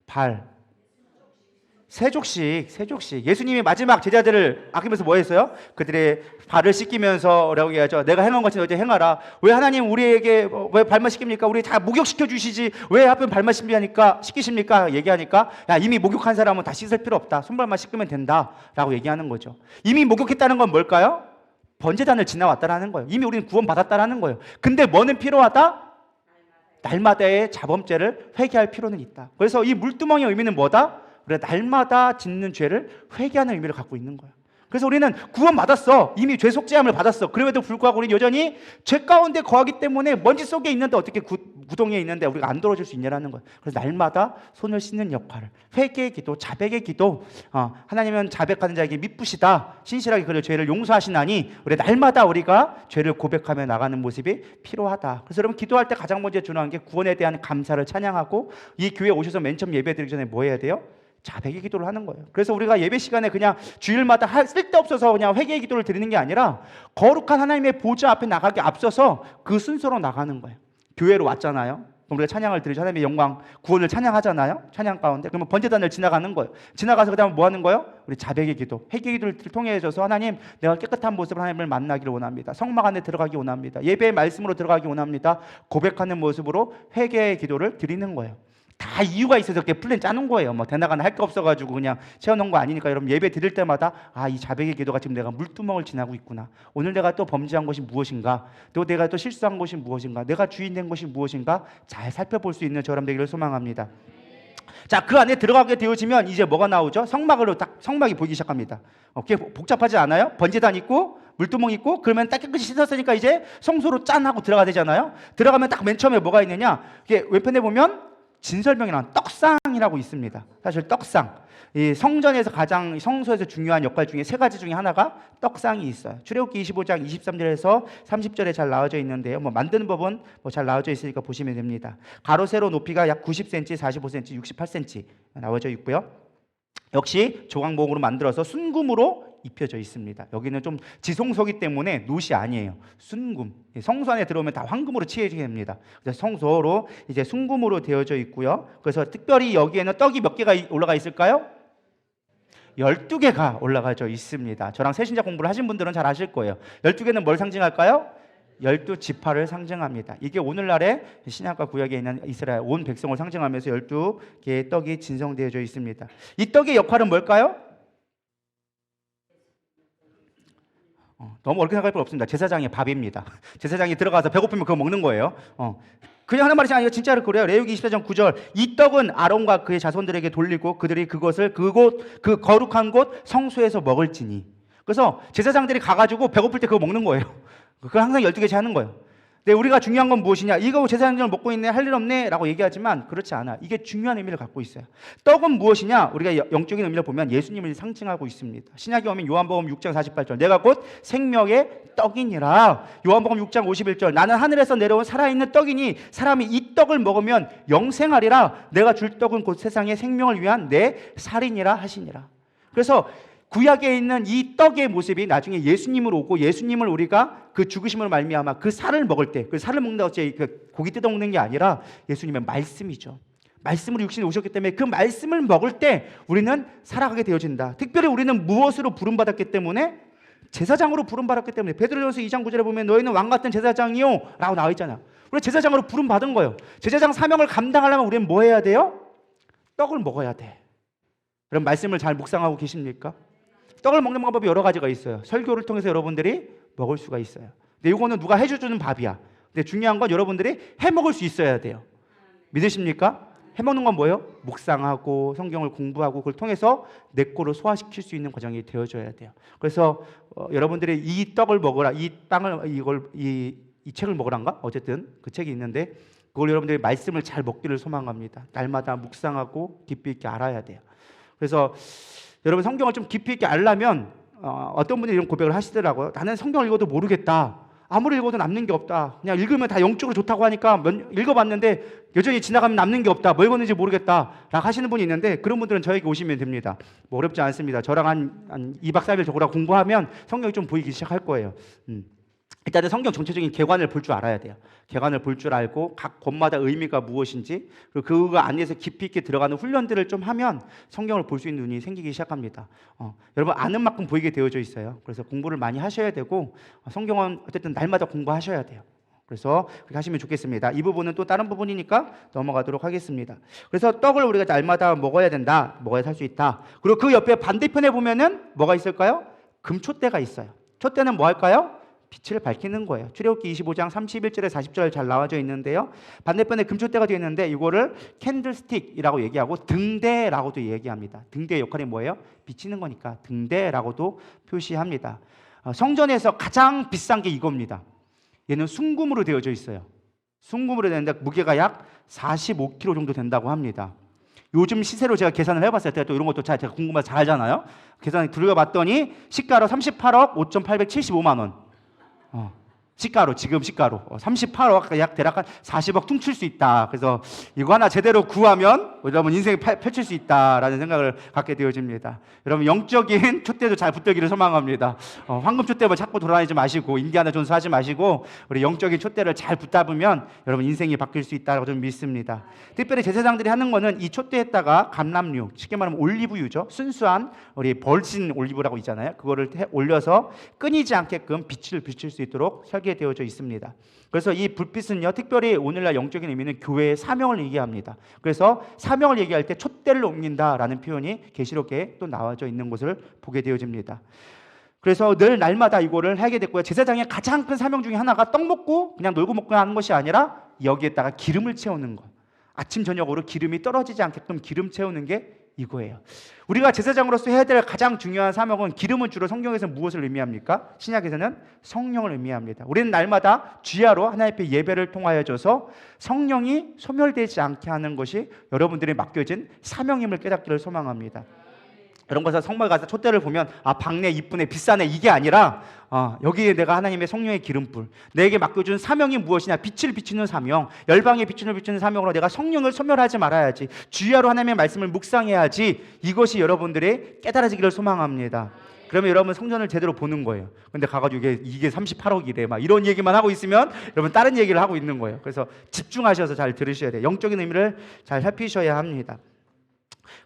발. 세족식. 예수님이 마지막 제자들을 아끼면서 뭐 했어요? 그들의 발을 씻기면서 라고 얘기하죠. 내가 행한 것처럼 너희 행하라. 왜 하나님 우리에게 왜 발만 씻깁니까? 우리 다 목욕시켜 주시지 왜 하필 발만 씻기십니까? 얘기하니까 야, 이미 목욕한 사람은 다 씻을 필요 없다. 손발만 씻으면 된다 라고 얘기하는 거죠. 이미 목욕했다는 건 뭘까요? 번제단을 지나왔다라는 거예요. 이미 우리는 구원받았다라는 거예요. 근데 뭐는 필요하다? 날마다의 자범죄를 회개할 필요는 있다. 그래서 이 물두멍의 의미는 뭐다? 그래, 날마다 짓는 죄를 회개하는 의미를 갖고 있는 거야. 그래서 우리는 구원받았어. 이미 죄 속죄함을 받았어. 그럼에도 불구하고 우리는 여전히 죄 가운데 거하기 때문에 먼지 속에 있는데 어떻게 구덩이에 있는데 우리가 안 떨어질 수 있냐라는 거야. 그래서 날마다 손을 씻는 역할을, 회개의 기도, 자백의 기도, 하나님은 자백하는 자에게 미쁘시다. 신실하게 그를 죄를 용서하시나니 우리 날마다 우리가 죄를 고백하며 나가는 모습이 필요하다. 그래서 여러분 기도할 때 가장 먼저 중요한 게 구원에 대한 감사를 찬양하고, 이 교회 오셔서 맨 처음 예배 드리기 전에 뭐 해야 돼요? 자백의 기도를 하는 거예요. 그래서 우리가 예배 시간에 그냥 주일마다 쓸데없어서 그냥 회개의 기도를 드리는 게 아니라 거룩한 하나님의 보좌 앞에 나가기 앞서서 그 순서로 나가는 거예요. 교회로 왔잖아요. 우리가 찬양을 드리죠. 하나님의 영광, 구원을 찬양하잖아요. 찬양 가운데. 그러면 번제단을 지나가는 거예요. 지나가서 그다음에 뭐 하는 거예요? 우리 자백의 기도, 회개의 기도를 통해서 하나님, 내가 깨끗한 모습으로 하나님을 만나기를 원합니다. 성막 안에 들어가기 원합니다. 예배의 말씀으로 들어가기 원합니다. 고백하는 모습으로 회개의 기도를 드리는 거예요. 다 이유가 있어서 그렇게 플랜 짜는 거예요. 뭐 대나가나 할 거 없어가지고 그냥 채워놓은 거 아니니까. 여러분 예배 드릴 때마다 이 자백의 기도가 지금 내가 물두멍을 지나고 있구나. 오늘 내가 또 범죄한 것이 무엇인가, 또 내가 또 실수한 것이 무엇인가, 내가 주인 된 것이 무엇인가 잘 살펴볼 수 있는 저람 되기를 소망합니다. 자, 그 안에 들어가게 되어지면 이제 뭐가 나오죠? 성막이 보이기 시작합니다. 복잡하지 않아요? 번제단 있고 물두멍 있고, 그러면 딱 깨끗이 씻었으니까 이제 성소로 짠 하고 들어가야 되잖아요. 들어가면 딱 맨 처음에 뭐가 있느냐? 이게 왼편에 보면 진설명이라는 떡상이라고 있습니다. 사실 떡상, 이 성전에서 가장 성소에서 중요한 역할 중에 세 가지 중에 하나가 떡상이 있어요. 출애굽기 25장 23절에서 30절에 잘 나와져 있는데요. 만드는 법은 잘 나와져 있으니까 보시면 됩니다. 가로 세로 높이가 약 90cm, 45cm, 68cm 나와져 있고요. 역시 조각목으로 만들어서 순금으로 입혀져 있습니다. 여기는 좀 지성소이기 때문에 놋이 아니에요. 순금. 성소 안에 들어오면 다 황금으로 칠해지게 됩니다. 그래서 성소로 이제 순금으로 되어져 있고요. 그래서 특별히 여기에는 떡이 몇 개가 올라가 있을까요? 12개가 올라가져 있습니다. 저랑 세신자 공부를 하신 분들은 잘 아실 거예요. 12개는 뭘 상징할까요? 12지파를 상징합니다. 이게 오늘날의 신약과 구약에 있는 이스라엘 온 백성을 상징하면서 12개의 떡이 진성되어져 있습니다. 이 떡의 역할은 뭘까요? 너무 어렵게 생각할 필요 없습니다. 제사장의 밥입니다. 제사장이 들어가서 배고프면 그거 먹는 거예요. 그냥 하는 말이지 아니에요. 진짜로 그래요. 레위기 24장 9절. 이 떡은 아론과 그의 자손들에게 돌리고 그들이 그것을 그 거룩한 곳 성소에서 먹을지니. 그래서 제사장들이 가가지고 배고플 때 그거 먹는 거예요. 그걸 항상 12개씩 하는 거예요. 근데 우리가 중요한 건 무엇이냐? 이거 제사장을 먹고 있네, 할 일 없네 라고 얘기하지만 그렇지 않아. 이게 중요한 의미를 갖고 있어요. 떡은 무엇이냐? 우리가 영적인 의미를 보면 예수님을 상징하고 있습니다. 신약에 오면 요한복음 6장 48절. 내가 곧 생명의 떡이니라. 요한복음 6장 51절. 나는 하늘에서 내려온 살아있는 떡이니 사람이 이 떡을 먹으면 영생하리라. 내가 줄 떡은 곧 세상의 생명을 위한 내 살이니라 하시니라. 그래서 구약에 있는 이 떡의 모습이 나중에 예수님으로 오고 예수님을 우리가 그 죽으심으로 말미암아 그 살을 먹을 때, 그 살을 먹는다고 그 고기 뜯어 먹는 게 아니라 예수님의 말씀이죠. 말씀으로 육신에 오셨기 때문에 그 말씀을 먹을 때 우리는 살아가게 되어진다. 특별히 우리는 무엇으로 부름받았기 때문에? 제사장으로 부름받았기 때문에. 베드로전서 2장 9절에 보면 너희는 왕같은 제사장이요 라고 나와 있잖아. 우리 제사장으로 부름받은 거예요. 제사장 사명을 감당하려면 우리는 뭐 해야 돼요? 떡을 먹어야 돼. 그럼 말씀을 잘 묵상하고 계십니까? 떡을 먹는 방법이 여러 가지가 있어요. 설교를 통해서 여러분들이 먹을 수가 있어요. 근데 이거는 누가 해주는 밥이야. 근데 중요한 건 여러분들이 해 먹을 수 있어야 돼요. 믿으십니까? 해 먹는 건 뭐예요? 묵상하고 성경을 공부하고 그걸 통해서 내 거로 소화시킬 수 있는 과정이 되어져야 돼요. 그래서 여러분들이 이 떡을 먹으라, 이 책을 먹으란가? 어쨌든 그 책이 있는데 그걸 여러분들이 말씀을 잘 먹기를 소망합니다. 날마다 묵상하고 깊이 있게 알아야 돼요. 그래서 여러분 성경을 좀 깊이 있게 알려면 어떤 분들이 이런 고백을 하시더라고요. 나는 성경을 읽어도 모르겠다. 아무리 읽어도 남는 게 없다. 그냥 읽으면 다 영적으로 좋다고 하니까 읽어봤는데 여전히 지나가면 남는 게 없다. 뭐 읽었는지 모르겠다 라고 하시는 분이 있는데 그런 분들은 저에게 오시면 됩니다. 뭐 어렵지 않습니다. 저랑 한 2박 3일 저거랑 공부하면 성경이 좀 보이기 시작할 거예요. 일단은 성경 전체적인 개관을 볼 줄 알아야 돼요. 개관을 볼 줄 알고 각 권마다 의미가 무엇인지 그리고 그 안에서 깊이 있게 들어가는 훈련들을 좀 하면 성경을 볼 수 있는 눈이 생기기 시작합니다. 여러분 아는 만큼 보이게 되어져 있어요. 그래서 공부를 많이 하셔야 되고 성경은 어쨌든 날마다 공부하셔야 돼요. 그래서 그렇게 하시면 좋겠습니다. 이 부분은 또 다른 부분이니까 넘어가도록 하겠습니다. 그래서 떡을 우리가 날마다 먹어야 된다. 먹어야 살 수 있다. 그리고 그 옆에 반대편에 보면은 뭐가 있을까요? 금촛대가 있어요. 촛대는 뭐 할까요? 빛을 밝히는 거예요. 출애굽기 25장 31절에 40절 잘 나와져 있는데요. 반대편에 금촛대가 되어 있는데 이거를 캔들스틱이라고 얘기하고 등대라고도 얘기합니다. 등대의 역할이 뭐예요? 비치는 거니까 등대라고도 표시합니다. 성전에서 가장 비싼 게 이겁니다. 얘는 순금으로 되어져 있어요. 순금으로 되는데 무게가 약 45kg 정도 된다고 합니다. 요즘 시세로 제가 계산을 해봤어요. 제가 또 이런 것도 제가 궁금해서 잘 알잖아요. 계산을 들여봤더니 시가로 38억 5,875만 원. 시가로 지금 시가로 38억 약 대략 한 40억 퉁칠 수 있다. 그래서 이거 하나 제대로 구하면 여러분 인생이 펼칠 수 있다라는 생각을 갖게 되어집니다. 여러분 영적인 촛대도 잘 붙들기를 소망합니다. 황금 촛대만 찾고 돌아다니지 마시고 인디아나 존스 하지 마시고 우리 영적인 촛대를 잘 붙잡으면 여러분 인생이 바뀔 수 있다고 좀 믿습니다. 특별히 제사장들이 하는 거는 이 촛대에다가 감람류, 쉽게 말하면 올리브유죠. 순수한 우리 벌진 올리브라고 있잖아요. 그거를 올려서 끊이지 않게끔 빛을 비칠 수 있도록 설계되어져 있습니다. 그래서 이 불빛은요, 특별히 오늘날 영적인 의미는 교회의 사명을 얘기합니다. 그래서 사명을 얘기할 때 촛대를 옮긴다라는 표현이 계시록에 또 나와져 있는 것을 보게 되어집니다. 그래서 늘 날마다 이거를 하게 됐고요. 제사장의 가장 큰 사명 중에 하나가 떡 먹고 그냥 놀고 먹고 하는 것이 아니라 여기에다가 기름을 채우는 것. 아침 저녁으로 기름이 떨어지지 않게끔 기름 채우는 게 이거예요. 우리가 제사장으로서 해야 될 가장 중요한 사명은, 기름은 주로 성경에서 무엇을 의미합니까? 신약에서는 성령을 의미합니다. 우리는 날마다 주야로 하나님 앞에 예배를 통하여 줘서 성령이 소멸되지 않게 하는 것이 여러분들이 맡겨진 사명임을 깨닫기를 소망합니다. 이런 것을 성막에 가서 촛대를 보면 박네, 이쁘네, 비싸네 이게 아니라 여기에 내가 하나님의 성령의 기름불, 내게 맡겨준 사명이 무엇이냐, 빛을 비추는 사명, 열방에 빛을 비추는 사명으로 내가 성령을 소멸하지 말아야지, 주야로 하나님의 말씀을 묵상해야지, 이것이 여러분들의 깨달아지기를 소망합니다. 그러면 여러분 성전을 제대로 보는 거예요. 근데 가가지고 이게 38억이래 막 이런 얘기만 하고 있으면 여러분 다른 얘기를 하고 있는 거예요. 그래서 집중하셔서 잘 들으셔야 돼요. 영적인 의미를 잘 살피셔야 합니다.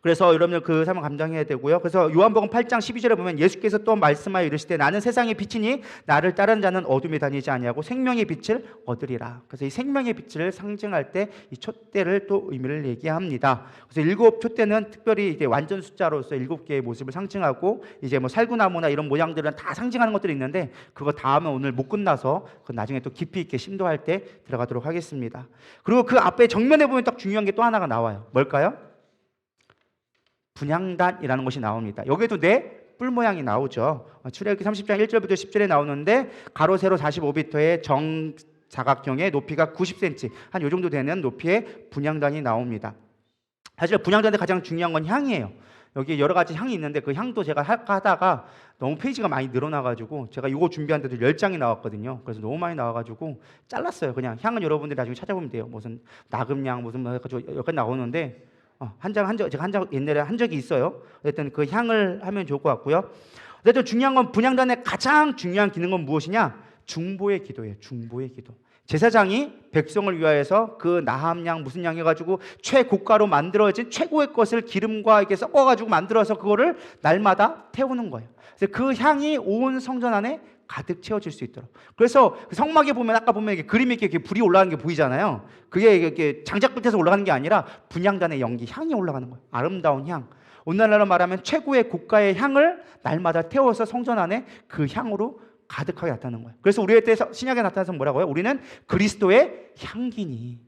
그래서 여러분들 그 사명 감당해야 되고요. 그래서 요한복음 8장 12절에 보면 예수께서 또 말씀하여 이르시되 나는 세상의 빛이니 나를 따르는 자는 어둠에 다니지 아니하고 생명의 빛을 얻으리라. 그래서 이 생명의 빛을 상징할 때 이 촛대를 또 의미를 얘기합니다. 그래서 7 촛대는 특별히 이제 완전 숫자로서 7개의 모습을 상징하고, 이제 뭐 살구나무나 이런 모양들은 다 상징하는 것들이 있는데 그거 다음에 오늘 못 끝나서 그 나중에 또 깊이 있게 심도할 때 들어가도록 하겠습니다. 그리고 그 앞에 정면에 보면 딱 중요한 게 또 하나가 나와요. 뭘까요? 분향단이라는 것이 나옵니다. 여기에도 뿔 모양이 나오죠. 출애굽기 30장 1절부터 10절에 나오는데 가로 세로 45m의 정사각형의 높이가 90cm 한 요 정도 되는 높이의 분향단이 나옵니다. 사실 분향단의 가장 중요한 건 향이에요. 여기 여러 가지 향이 있는데 그 향도 제가 하다가 너무 페이지가 많이 늘어나가지고 제가 이거 준비하는데도 10장이 나왔거든요. 그래서 너무 많이 나와가지고 잘랐어요. 그냥 향은 여러분들이 나중에 찾아보면 돼요. 무슨 나금향 무슨 뭐 해가지고 여기까지 나오는데 제가 옛날에 한 적이 있어요. 어쨌든 그 향을 하면 좋을 것 같고요. 어쨌든 중요한 건 분향단의 가장 중요한 기능은 무엇이냐? 중보의 기도예요. 중보의 기도. 제사장이 백성을 위하여서 그 나함양 무슨 양 해가지고 최고가로 만들어진 최고의 것을 기름과 이렇게 섞어가지고 만들어서 그거를 날마다 태우는 거예요. 그래서 그 향이 온 성전 안에 가득 채워질 수 있도록. 그래서 성막에 보면 아까 보면 이렇게 그림이 이렇게 불이 올라가는 게 보이잖아요. 그게 이렇게 장작 끝에서 올라가는 게 아니라 분향단의 연기, 향이 올라가는 거예요. 아름다운 향. 오늘날로 말하면 최고의 고가의 향을 날마다 태워서 성전 안에 그 향으로 가득하게 나타나는 거예요. 그래서 우리의 때 신약에 나타나서 뭐라고요? 우리는 그리스도의 향기니.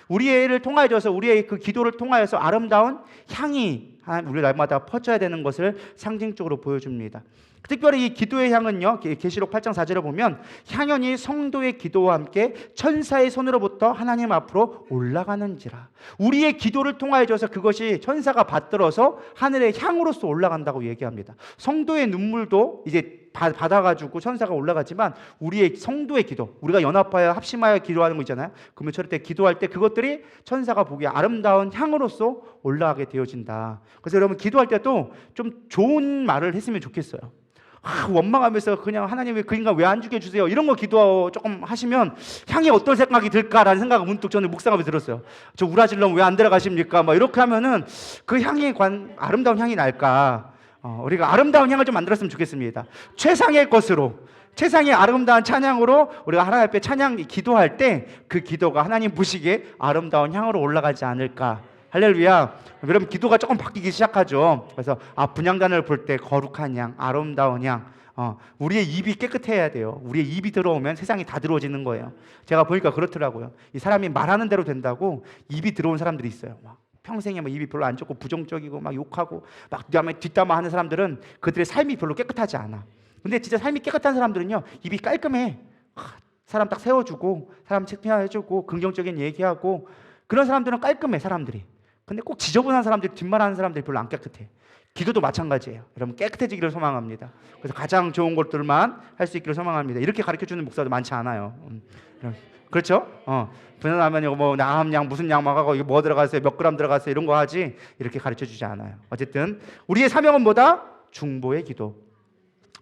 우리를 통하여서 우리의 그 기도를 통하여서 아름다운 향이 우리 날마다 퍼져야 되는 것을 상징적으로 보여줍니다. 특별히 이 기도의 향은요, 계시록 8장 4절에 보면 향연이 성도의 기도와 함께 천사의 손으로부터 하나님 앞으로 올라가는지라. 우리의 기도를 통하여서 그것이 천사가 받들어서 하늘의 향으로서 올라간다고 얘기합니다. 성도의 눈물도 이제 받아가지고 천사가 올라가지만 우리의 성도의 기도, 우리가 연합하여 합심하여 기도하는 거 있잖아요. 금요철 때 기도할 때 그것들이 천사가 보기에 아름다운 향으로서 올라가게 되어진다. 그래서 여러분 기도할 때도 좀 좋은 말을 했으면 좋겠어요. 원망하면서 그냥 하나님 왜 그 인간 왜 안 죽여주세요 이런 거 기도 조금 하시면 향이 어떤 생각이 들까라는 생각을 문득 저는 묵상하면서 들었어요. 저 우라질럼 왜 안 들어가십니까? 막 이렇게 하면은 그 향이 아름다운 향이 날까? 우리가 아름다운 향을 좀 만들었으면 좋겠습니다. 최상의 것으로, 최상의 아름다운 찬양으로 우리가 하나님 앞에 찬양 기도할 때 그 기도가 하나님 보시기에 아름다운 향으로 올라가지 않을까. 할렐루야. 여러분 기도가 조금 바뀌기 시작하죠. 그래서 분향단을 볼 때 거룩한 향, 아름다운 향, 우리의 입이 깨끗해야 돼요. 우리의 입이 들어오면 세상이 다 들어오지는 거예요. 제가 보니까 그렇더라고요. 이 사람이 말하는 대로 된다고 입이 들어온 사람들이 있어요. 막 평생에 입이 별로 안 좋고 부정적이고 막 욕하고 막 뒷담화 하는 사람들은 그들의 삶이 별로 깨끗하지 않아. 근데 진짜 삶이 깨끗한 사람들은요, 입이 깔끔해. 사람 딱 세워주고 사람 채팅해주고 긍정적인 얘기하고 그런 사람들은 깔끔해 사람들이. 근데 꼭 지저분한 사람들이 뒷말하는 사람들이 별로 안 깨끗해. 기도도 마찬가지예요. 여러분 깨끗해지기를 소망합니다. 그래서 가장 좋은 것들만 할 수 있기를 소망합니다. 이렇게 가르쳐주는 목사도 많지 않아요. 그렇죠? 분양하면 뭐 나함양 무슨 양막하고 이거 뭐 들어갔어요, 몇 그램 들어갔어요 이런 거 하지 이렇게 가르쳐주지 않아요. 어쨌든 우리의 사명은 뭐다? 중보의 기도.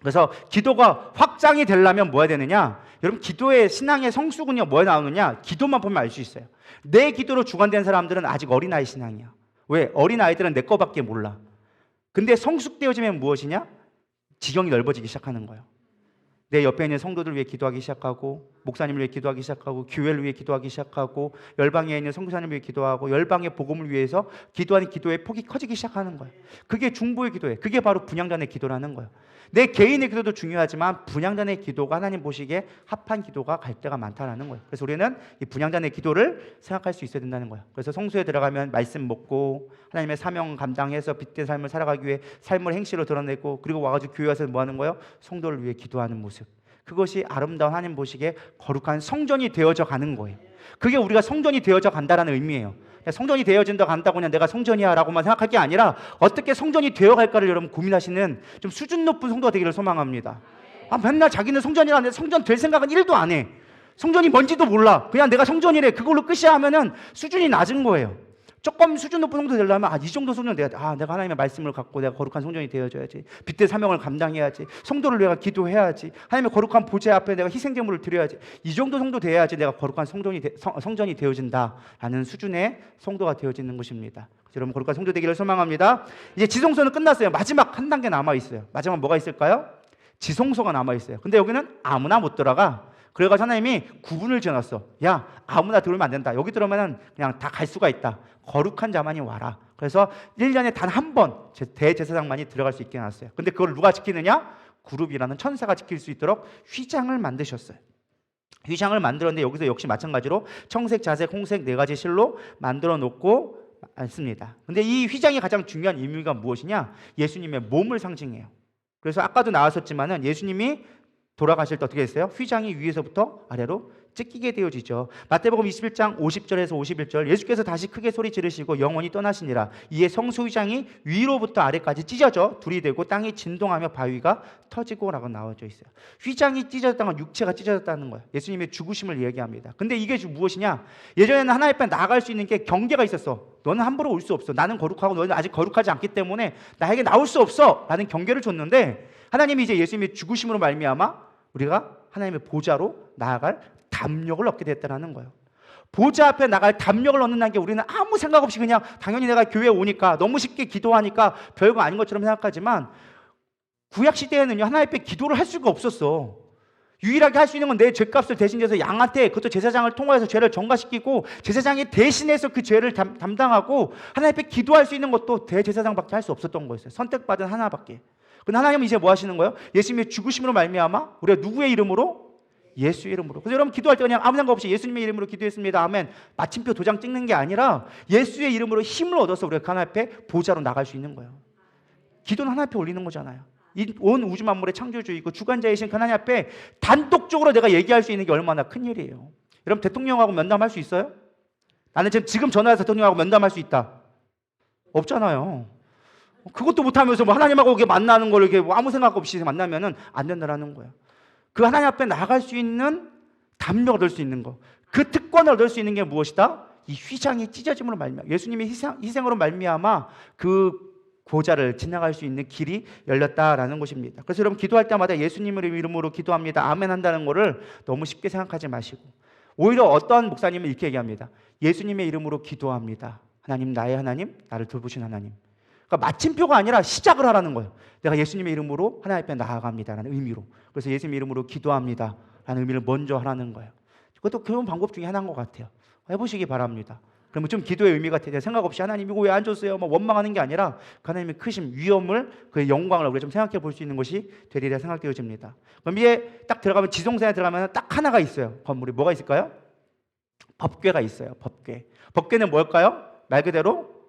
그래서 기도가 확장이 되려면 뭐 해야 되느냐? 여러분 기도의 신앙의 성수군요 뭐에 나오느냐? 기도만 보면 알 수 있어요. 내 기도로 주관된 사람들은 아직 어린아이 신앙이야. 왜? 어린아이들은 내 거밖에 몰라. 근데 성숙되어지면 무엇이냐? 지경이 넓어지기 시작하는 거예요. 내 옆에 있는 성도들 위해 기도하기 시작하고 목사님을 위해 기도하기 시작하고 교회를 위해 기도하기 시작하고 열방에 있는 선교사님을 위해 기도하고 열방의 복음을 위해서 기도하는 기도의 폭이 커지기 시작하는 거예요. 그게 중보의 기도예요. 그게 바로 분향단의 기도라는 거예요. 내 개인의 기도도 중요하지만 분향단의 기도가 하나님 보시기에 합한 기도가 갈 때가 많다는 거예요. 그래서 우리는 이 분향단의 기도를 생각할 수 있어야 된다는 거예요. 그래서 성소에 들어가면 말씀 먹고 하나님의 사명 감당해서 빛된 삶을 살아가기 위해 삶을 행실로 드러내고 그리고 와가지고 교회 와서 뭐 하는 거예요? 성도를 위해 기도하는 모습. 그것이 아름다운 하나님 보시기에 거룩한 성전이 되어져 가는 거예요. 그게 우리가 성전이 되어져 간다라는 의미예요. 성전이 되어진다 간다고 그냥 내가 성전이야 라고만 생각할 게 아니라 어떻게 성전이 되어갈까를 여러분 고민하시는 좀 수준 높은 성도가 되기를 소망합니다. 맨날 자기는 성전이라는데 성전 될 생각은 1도 안 해. 성전이 뭔지도 몰라. 그냥 내가 성전이래 그걸로 끝이야 하면은 수준이 낮은 거예요. 조금 수준 높은 성도 되려면 이 정도 성전 돼야 돼. 내가 하나님의 말씀을 갖고 내가 거룩한 성전이 되어줘야지. 빛의 사명을 감당해야지. 성도를 내가 기도해야지. 하나님의 거룩한 보좌 앞에 내가 희생제물을 드려야지. 이 정도 성도 돼야지 내가 거룩한 성전이 되어진다라는 수준의 성도가 되어지는 것입니다. 여러분 거룩한 성도 되기를 소망합니다. 이제 지성소는 끝났어요. 마지막 한 단계 남아 있어요. 마지막 뭐가 있을까요? 지성소가 남아 있어요. 근데 여기는 아무나 못 들어가. 그래가지고 하나님이 구분을 지어놨어. 야, 아무나 들어오면 안 된다. 여기 들어오면 그냥 다 갈 수가 있다. 거룩한 자만이 와라. 그래서 1년에 단 한 번 대제사장만이 들어갈 수 있게 해놨어요. 근데 그걸 누가 지키느냐? 그룹이라는 천사가 지킬 수 있도록 휘장을 만드셨어요. 휘장을 만들었는데 여기서 역시 마찬가지로 청색, 자색, 홍색 4가지 실로 만들어 놓고 앉습니다. 근데 이 휘장이 가장 중요한 의미가 무엇이냐? 예수님의 몸을 상징해요. 그래서 아까도 나왔었지만은 예수님이 돌아가실 때 어떻게 했어요? 휘장이 위에서부터 아래로 찢기게 되어지죠. 마태복음 21장 50절에서 51절 예수께서 다시 크게 소리 지르시고 영원히 떠나시니라. 이에 성소 휘장이 위로부터 아래까지 찢어져 둘이 되고 땅이 진동하며 바위가 터지고 라고 나와져 있어요. 휘장이 찢어졌다는 건 육체가 찢어졌다는 거예요. 예수님의 죽으심을 얘기합니다. 근데 이게 무엇이냐? 예전에는 하나님 앞에 나아갈 수 있는 게 경계가 있었어. 너는 함부로 올 수 없어. 나는 거룩하고 너는 아직 거룩하지 않기 때문에 나에게 나올 수 없어 라는 경계를 줬는데 하나님이 이제 예수님의 죽으심으로 말미암아 우리가 하나님의 보좌로 나아갈 담력을 얻게 됐다는 거예요. 보좌 앞에 나갈 담력을 얻는다는 게 우리는 아무 생각 없이 그냥 당연히 내가 교회에 오니까 너무 쉽게 기도하니까 별거 아닌 것처럼 생각하지만 구약 시대에는요 하나님 앞에 기도를 할 수가 없었어. 유일하게 할 수 있는 건 내 죄값을 대신해서 양한테 그것도 제사장을 통과해서 죄를 전가시키고 제사장이 대신해서 그 죄를 담당하고 하나님 앞에 기도할 수 있는 것도 대제사장밖에 할 수 없었던 거였어요. 선택받은 하나밖에. 근데 하나님은 이제 뭐 하시는 거예요? 예수님의 죽으심으로 말미암아 우리가 누구의 이름으로? 예수의 이름으로. 그래서 여러분 기도할 때 그냥 아무 생각 없이 예수님의 이름으로 기도했습니다. 아멘. 마침표 도장 찍는 게 아니라 예수의 이름으로 힘을 얻어서 우리가 하나님 앞에 보좌로 나갈 수 있는 거예요. 기도는 하나님 앞에 올리는 거잖아요. 이 온 우주 만물의 창조주이고 주관자이신 하나님 앞에 단독적으로 내가 얘기할 수 있는 게 얼마나 큰 일이에요. 여러분 대통령하고 면담할 수 있어요? 나는 지금 전화해서 대통령하고 면담할 수 있다. 없잖아요. 그것도 못하면서 뭐 하나님하고 이렇게 만나는 걸 이렇게 뭐 아무 생각 없이 만나면은 안 된다라는 거예요. 그 하나님 앞에 나갈 수 있는 담력을 얻을 수 있는 거, 그 특권을 얻을 수 있는 게 무엇이다? 이 휘장이 찢어짐으로 말미암아 예수님의 희생으로 말미암아 그 보좌를 지나갈 수 있는 길이 열렸다라는 것입니다. 그래서 여러분 기도할 때마다 예수님의 이름으로 기도합니다. 아멘 한다는 거를 너무 쉽게 생각하지 마시고 오히려 어떤 목사님은 이렇게 얘기합니다. 예수님의 이름으로 기도합니다. 하나님 나의 하나님, 나를 돌보신 하나님. 그러니까 마침표가 아니라 시작을 하라는 거예요. 내가 예수님의 이름으로 하나님 앞에 나아갑니다라는 의미로. 그래서 예수님의 이름으로 기도합니다라는 의미를 먼저 하라는 거예요. 그것도 그런 방법 중에 하나인 것 같아요. 해보시기 바랍니다. 그러면 좀 기도의 의미가 되죠. 생각 없이 하나님 이거 왜 안 줬어요? 막 원망하는 게 아니라 그 하나님의 크심, 위엄을 그의 영광을 우리가 좀 생각해 볼 수 있는 것이 되리라 생각되어집니다. 그럼 이게 딱 들어가면 지성소에 들어가면 딱 하나가 있어요. 건물이 뭐가 있을까요? 법궤가 있어요. 법궤. 법궤는 뭘까요? 말 그대로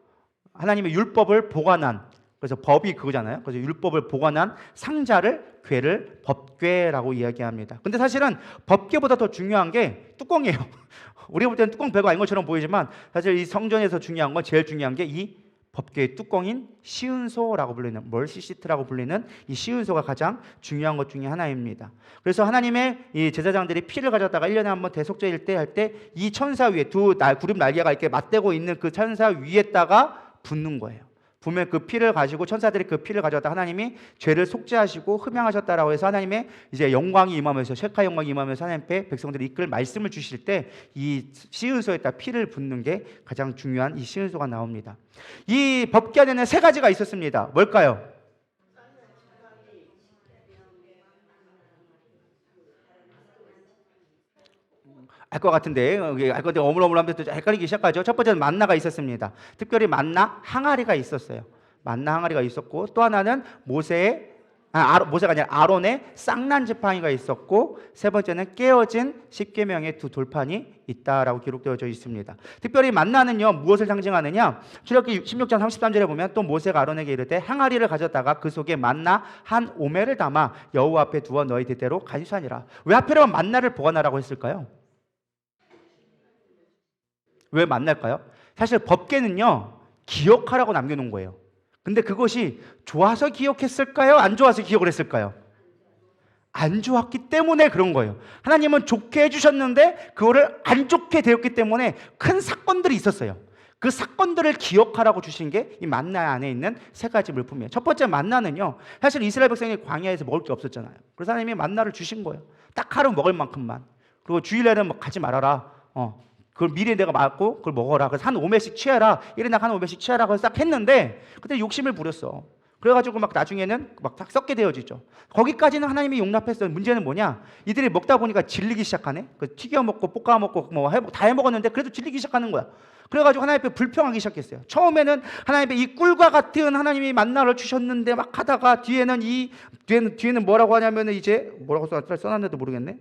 하나님의 율법을 보관한, 그래서 법이 그거잖아요. 그래서 율법을 보관한 상자를 궤를 법궤라고 이야기합니다. 근데 사실은 법궤보다 더 중요한 게 뚜껑이에요. 우리가 볼 때는 뚜껑 별거 아닌 것처럼 보이지만 사실 이 성전에서 중요한 건 제일 중요한 게 이 법궤의 뚜껑인 시은소라고 불리는 멀시시트라고 불리는 이 시은소가 가장 중요한 것 중에 하나입니다. 그래서 하나님의 이 제사장들이 피를 가져다가 1년에 한번 대속죄일 때 할 때 이 천사 위에 구름 날개가 이렇게 맞대고 있는 그 천사 위에다가 붓는 거예요. 보면 그 피를 가지고 천사들이 그 피를 가져다 하나님이 죄를 속죄하시고 흠양하셨다라고 해서 하나님의 이제 영광이 임하면서 셰카 영광이 임하면서 하나님 앞에 백성들이 이끌 말씀을 주실 때 이 시은소에다 피를 붓는 게 가장 중요한 이 시은소가 나옵니다. 이 법궤 안에는 3가지가 있었습니다. 뭘까요? 알 것 같은데 알 건데 어물어물하면 또 헷갈리기 시작하죠. 첫 번째는 만나가 있었습니다. 특별히 만나 항아리가 있었어요. 만나 항아리가 있었고 또 하나는 모세가 아니라 아론의 쌍난 지팡이가 있었고 세 번째는 깨어진 십계명의 두 돌판이 있다라고 기록되어져 있습니다. 특별히 만나는요 무엇을 상징하느냐? 출애굽기 16장 33절에 보면 또 모세가 아론에게 이르되 항아리를 가졌다가 그 속에 만나 한 오멜을 담아 여호와 앞에 두어 너희 대대로 간수하니라. 왜 하필이면 만나를 보관하라고 했을까요? 왜 만날까요? 사실 법궤는요 기억하라고 남겨놓은 거예요. 근데 그것이 좋아서 기억했을까요? 안 좋아서 기억을 했을까요? 안 좋았기 때문에 그런 거예요. 하나님은 좋게 해주셨는데 그거를 안 좋게 되었기 때문에 큰 사건들이 있었어요. 그 사건들을 기억하라고 주신 게 이 만나 안에 있는 세 가지 물품이에요. 첫 번째 만나는요 사실 이스라엘 백성이 광야에서 먹을 게 없었잖아요. 그래서 하나님이 만나를 주신 거예요. 딱 하루 먹을 만큼만. 그리고 주일에는 뭐 가지 말아라. 그걸 미리 내가 맞고 그걸 먹어라. 그래서 한 5매씩 취해라. 1인당 한 5매씩 취해라. 그래서 딱 했는데 그때 욕심을 부렸어. 그래가지고 막 나중에는 막 딱 썩게 되어지죠. 거기까지는 하나님이 용납했어요. 문제는 뭐냐? 이들이 먹다 보니까 질리기 시작하네. 그 튀겨 먹고 볶아 먹고 다 해 먹었는데 그래도 질리기 시작하는 거야. 그래가지고 하나님 앞에 불평하기 시작했어요. 처음에는 하나님 앞에 이 꿀과 같은 하나님이 만나를 주셨는데 막 하다가 뒤에는 뭐라고 하냐면은 이제 뭐라고 써놨는데도 모르겠네.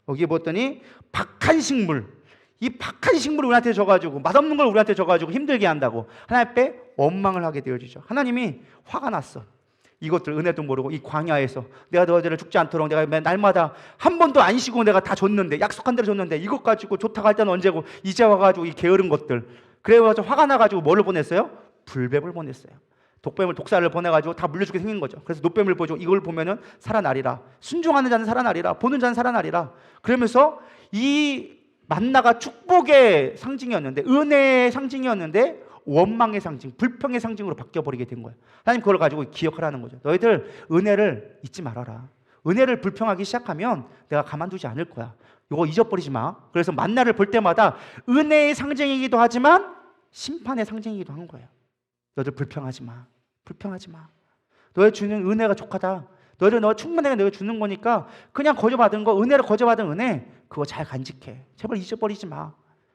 여기 봤더니 박한 식물. 이 박한 식물을 우리한테 줘가지고 맛없는 걸 우리한테 줘가지고 힘들게 한다고 하나님 앞에 원망을 하게 되어지죠. 하나님이 화가 났어. 이것들 은혜도 모르고 이 광야에서 내가 너희들을 죽지 않도록 내가 날마다 한 번도 안 쉬고 내가 다 줬는데 약속한 대로 줬는데 이것 가지고 좋다고 할 때는 언제고 이제 와가지고 이 게으른 것들. 그래가지고 화가 나가지고 뭐를 보냈어요? 불뱀을 보냈어요. 독사를 보내가지고 다 물려주게 생긴 거죠. 그래서 노뱀을 보죠. 이걸 보면은 살아나리라. 순종하는 자는 살아나리라. 보는 자는 살아나리라. 그러면서 이 만나가 축복의 상징이었는데 은혜의 상징이었는데 원망의 상징, 불평의 상징으로 바뀌어버리게 된 거예요. 하나님 그걸 가지고 기억하라는 거죠. 너희들 은혜를 잊지 말아라. 은혜를 불평하기 시작하면 내가 가만두지 않을 거야. 이거 잊어버리지 마. 그래서 만나를 볼 때마다 은혜의 상징이기도 하지만 심판의 상징이기도 한 거예요. 너희들 불평하지 마. 불평하지 마. 너희 주는 은혜가 족하다. 너 충분하게 내가 주는 거니까 그냥 거저받은 거, 은혜를 거저받은 은혜 그거 잘 간직해. 제발 잊어버리지 마.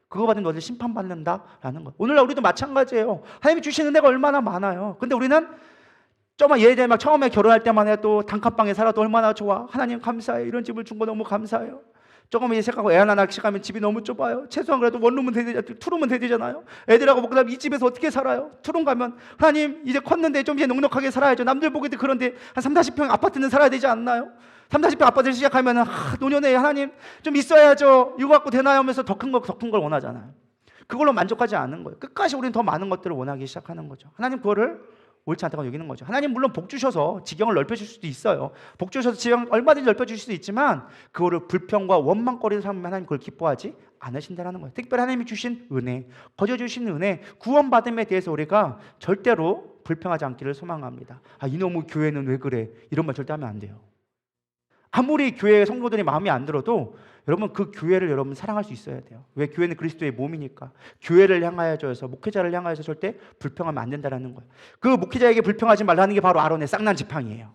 그거 받으면 너희들 심판받는다라는 거. 오늘날 우리도 마찬가지예요. 하나님이 주신 은혜가 얼마나 많아요. 근데 우리는 예를 들면 처음에 결혼할 때만 해도 단칸방에 살아도 얼마나 좋아. 하나님 감사해. 이런 집을 준 거 너무 감사해요. 조금 이제 생각하고 애 하나 낳기 시작하면 집이 너무 좁아요. 최소한 그래도 원룸은 투룸은 되잖아요. 애들하고 먹고 나면 이 집에서 어떻게 살아요? 투룸 가면 하나님 이제 컸는데 좀 이제 넉넉하게 살아야죠. 남들 보기도 그런데 한 3, 40평 아파트는 살아야 되지 않나요? 3, 40평 아파트를 시작하면 노년에 하나님 좀 있어야죠. 이거 갖고 되나요? 하면서 더 큰 걸 원하잖아요. 그걸로 만족하지 않는 거예요. 끝까지 우리는 더 많은 것들을 원하기 시작하는 거죠. 하나님 그거를 옳지 않다고 여기는 거죠. 하나님 물론 복 주셔서 지경을 넓혀줄 수도 있어요. 복 주셔서 지경 얼마든지 넓혀줄 수도 있지만 그거를 불평과 원망거리를 삼으면 하나님 그걸 기뻐하지 않으신다는 거예요. 특별히 하나님이 주신 은혜, 거저 주신 은혜, 구원받음에 대해서 우리가 절대로 불평하지 않기를 소망합니다. 이놈의 교회는 왜 그래? 이런 말 절대 하면 안 돼요. 아무리 교회 성도들이 마음에 안 들어도 여러분 그 교회를 여러분 사랑할 수 있어야 돼요. 왜? 교회는 그리스도의 몸이니까. 교회를 향하여서 목회자를 향하여서 절대 불평하면 안 된다는 거예요. 그 목회자에게 불평하지 말라는 게 바로 아론의 쌍난 지팡이에요.